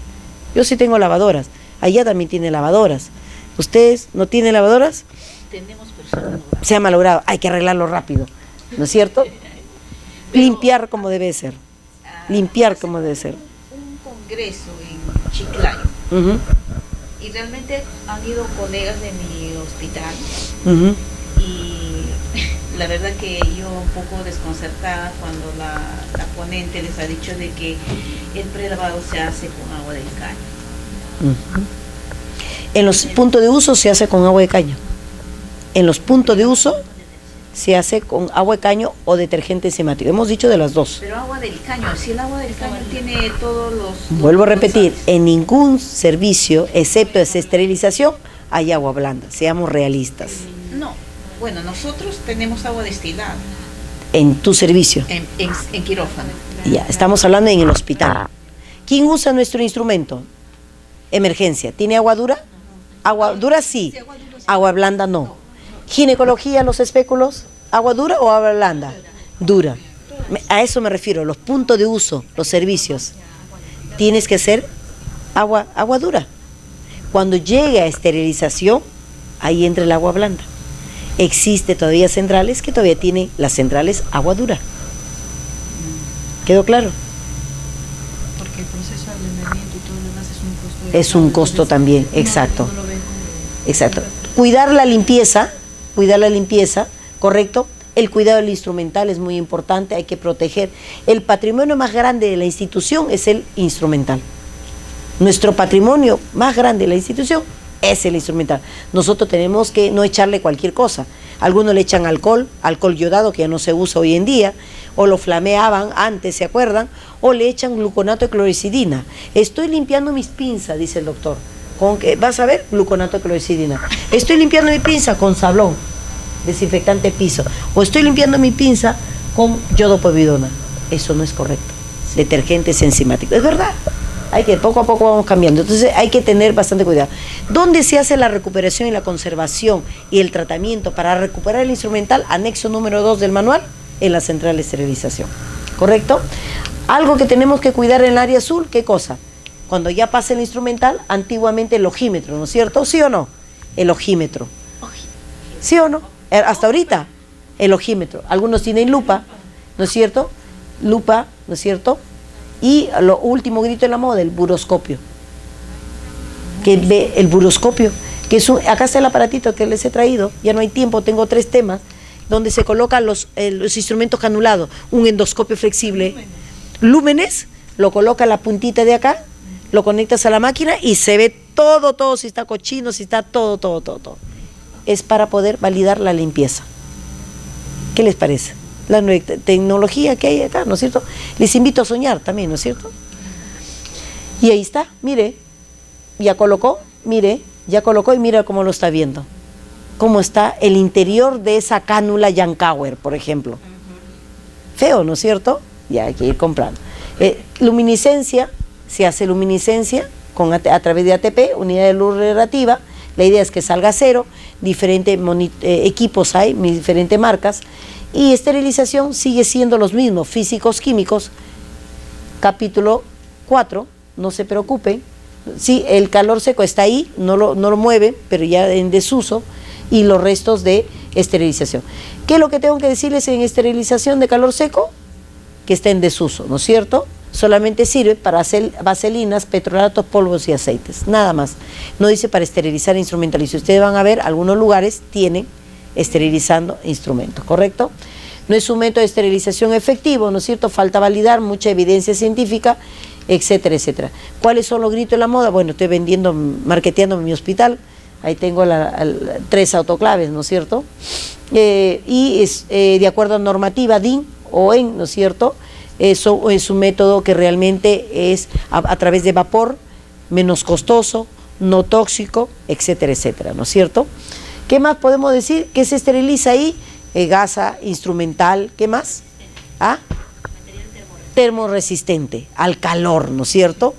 Yo sí tengo lavadoras, allá también tiene lavadoras. ¿Ustedes no tienen lavadoras? Tenemos personas. Se ha malogrado, hay que arreglarlo rápido, ¿no es cierto? Limpiar como debe ser, limpiar como debe ser. Un congreso en Chiclayo, y realmente han ido colegas de mi hospital, y la verdad que yo un poco desconcertada cuando la ponente les ha dicho de que el prelavado se hace con agua del caño. En los puntos de uso se hace con agua de caño. En los puntos de uso se hace con agua de caño o detergente enzimático. Hemos dicho de las dos. Pero agua del caño, si el agua del caño tiene todos los... Vuelvo a repetir, en ningún servicio, excepto esa esterilización, hay agua blanda. Seamos realistas. No, bueno, nosotros tenemos agua destilada. En tu servicio. En quirófano. Ya, estamos hablando en el hospital. ¿Quién usa nuestro instrumento? Emergencia. ¿Tiene agua dura? Agua dura sí, agua blanda no. Ginecología, los espéculos, ¿agua dura o agua blanda? Dura. A eso me refiero, los puntos de uso, los servicios. Tienes que hacer agua dura. Cuando llegue a esterilización, ahí entra el agua blanda. Existe todavía centrales que todavía tienen las centrales agua dura. ¿Quedó claro? Porque el proceso de ablandamiento y todo lo demás es un costo. Es un costo también, exacto. No lo ven como... Exacto. Cuidar la limpieza, cuidar la limpieza, ¿correcto? El cuidado del instrumental es muy importante, hay que proteger. El patrimonio más grande de la institución es el instrumental. Nuestro patrimonio más grande de la institución es el instrumental. Nosotros tenemos que no echarle cualquier cosa. Algunos le echan alcohol yodado, que ya no se usa hoy en día, o lo flameaban antes, ¿se acuerdan? O le echan gluconato de clorexidina. Estoy limpiando mis pinzas, dice el doctor. ¿Con qué? Vas a ver, gluconato de clorexidina. Estoy limpiando mi pinza con sablón, desinfectante piso. O estoy limpiando mi pinza con yodopovidona. Eso no es correcto. Detergentes enzimáticos. Es verdad. Hay que, poco a poco vamos cambiando. Entonces hay que tener bastante cuidado. ¿Dónde se hace la recuperación y la conservación y el tratamiento para recuperar el instrumental? Anexo número 2 del manual, en la central de esterilización. ¿Correcto? Algo que tenemos que cuidar en el área azul, ¿qué cosa? Cuando ya pasa el instrumental, antiguamente el ojímetro, ¿no es cierto? ¿Sí o no? El ojímetro. ¿Sí o no? Hasta ahorita, el ojímetro. Algunos tienen lupa, ¿no es cierto? Lupa, ¿no es cierto? Y lo último grito de la moda, el buroscopio. Que ve el buroscopio, que es acá está el aparatito que les he traído, ya no hay tiempo, tengo 3 temas, donde se colocan los instrumentos canulados, un endoscopio flexible, lúmenes, lo coloca en la puntita de acá, lo conectas a la máquina y se ve todo, si está cochino, si está todo. Es para poder validar la limpieza. ¿Qué les parece? La nueva tecnología que hay acá, ¿no es cierto? Les invito a soñar también, ¿no es cierto? Y ahí está, mire, ya colocó y mira cómo lo está viendo. Cómo está el interior de esa cánula Yankauer, por ejemplo. Feo, ¿no es cierto? Ya hay que ir comprando. Luminiscencia, se hace luminiscencia a través de ATP, unidad de luz relativa. La idea es que salga cero, diferentes equipos hay, diferentes marcas. Y esterilización sigue siendo los mismos, físicos, químicos. Capítulo 4, no se preocupen. Sí, el calor seco está ahí, no lo mueven, pero ya en desuso, y los restos de esterilización. ¿Qué es lo que tengo que decirles en esterilización de calor seco? Que está en desuso, ¿no es cierto? Solamente sirve para hacer vaselinas, petrolatos, polvos y aceites, nada más. No dice para esterilizar instrumental. Y ustedes van a ver, algunos lugares tienen esterilizando instrumentos, ¿correcto? No es un método de esterilización efectivo, ¿no es cierto? Falta validar, mucha evidencia científica, etcétera, etcétera. ¿Cuáles son los gritos de la moda? Bueno, estoy marketeando mi hospital, ahí tengo 3 autoclaves, ¿no es cierto? De acuerdo a normativa DIN o EN, ¿no es cierto? Eso es un método que realmente es a través de vapor, menos costoso, no tóxico, etcétera, etcétera, ¿no es cierto? ¿Qué más podemos decir? ¿Qué se esteriliza ahí? Gasa, instrumental, ¿qué más? ¿Ah? Termorresistente al calor, ¿no es cierto?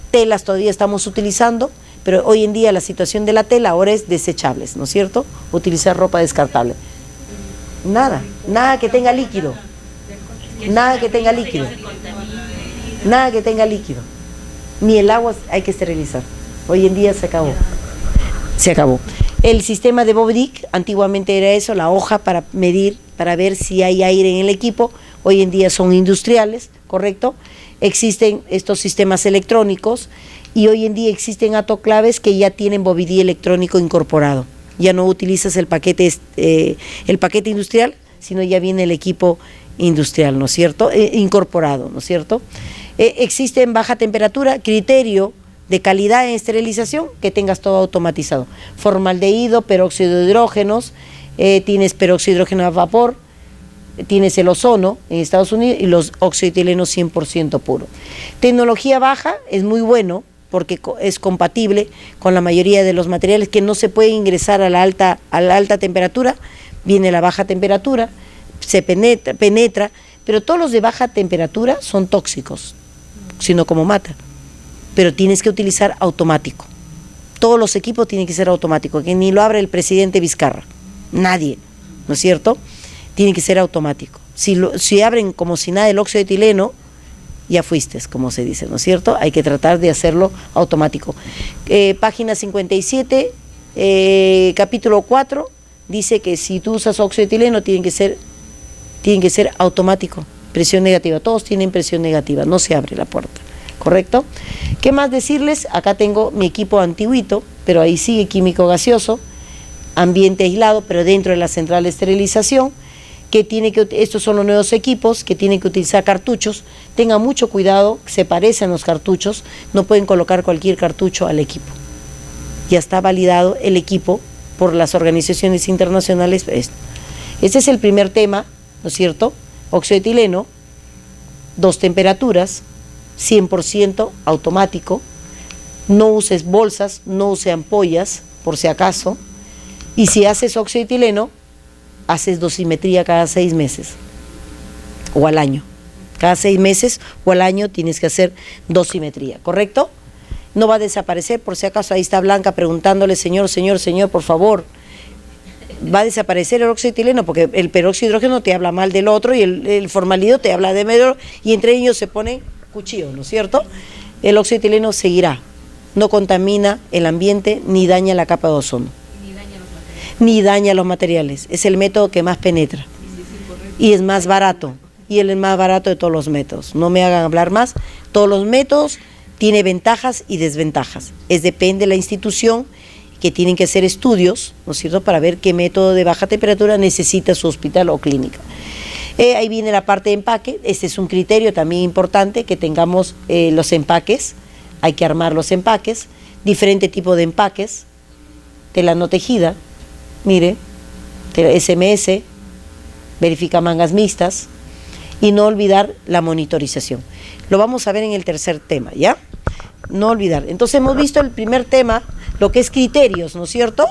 Telas todavía estamos utilizando, pero hoy en día la situación de la tela ahora es desechables, ¿no es cierto? Utilizar ropa descartable. Nada que tenga líquido. Nada que tenga líquido. Nada que tenga líquido. Ni el agua hay que esterilizar. Hoy en día se acabó. Se acabó. El sistema de Bobdick, antiguamente era eso, la hoja para medir, para ver si hay aire en el equipo. Hoy en día son industriales, ¿correcto? Existen estos sistemas electrónicos y hoy en día existen autoclaves que ya tienen Bobidi electrónico incorporado. Ya no utilizas el paquete industrial, sino ya viene el equipo industrial, ¿no es cierto? Incorporado, ¿no es cierto? Existe en baja temperatura criterio de calidad en esterilización, que tengas todo automatizado. Formaldehído, peróxido de hidrógenos, tienes peróxido de hidrógeno a vapor, tienes el ozono en Estados Unidos y los óxido de etileno 100% puro. Tecnología baja es muy bueno porque es compatible con la mayoría de los materiales que no se puede ingresar a la alta temperatura, viene la baja temperatura, se penetra, pero todos los de baja temperatura son tóxicos, sino como mata. Pero tienes que utilizar automático. Todos los equipos tienen que ser automáticos, que ni lo abre el presidente Vizcarra, nadie, ¿no es cierto? Tiene que ser automático. Si abren como si nada el óxido de etileno, ya fuiste, como se dice, ¿no es cierto? Hay que tratar de hacerlo automático. Página 57, capítulo 4, dice que si tú usas óxido de etileno, tiene que ser automático, presión negativa. Todos tienen presión negativa, no se abre la puerta. ¿Correcto? ¿Qué más decirles? Acá tengo mi equipo antiguito, pero ahí sigue químico gaseoso. ambiente aislado, pero dentro de la central de esterilización, que estos son los nuevos equipos, que tienen que utilizar cartuchos. Tengan mucho cuidado, se parecen los cartuchos, no pueden colocar cualquier cartucho al equipo. Ya está validado el equipo por las organizaciones internacionales. Este es el primer tema, ¿no es cierto? Óxido de etileno, 2 temperaturas, 100% automático. No uses bolsas, no uses ampollas, por si acaso. Y si haces óxido de etileno, haces dosimetría cada 6 meses o al año. Cada 6 meses o al año tienes que hacer dosimetría, ¿correcto? No va a desaparecer, por si acaso. Ahí está Blanca preguntándole, señor, por favor. Va a desaparecer el óxido de etileno porque el peróxido de hidrógeno te habla mal del otro y el formaldehído te habla de medio, y entre ellos se pone cuchillo, ¿no es cierto? El óxido de etileno seguirá. No contamina el ambiente ni daña la capa de ozono. Ni daña los materiales. Es el método que más penetra. Y es más barato. Y el más barato de todos los métodos. No me hagan hablar más. Todos los métodos tienen ventajas y desventajas. Depende de la institución, que tienen que hacer estudios, ¿no es cierto?, para ver qué método de baja temperatura necesita su hospital o clínica. Ahí viene la parte de empaque. Este es un criterio también importante, que tengamos los empaques. Hay que armar los empaques. Diferente tipo de empaques. Tela no tejida. Mire, SMS, verifica mangas mixtas, y no olvidar la monitorización. Lo vamos a ver en el tercer tema, ¿ya? No olvidar. Entonces hemos visto el primer tema, lo que es criterios, ¿no es cierto?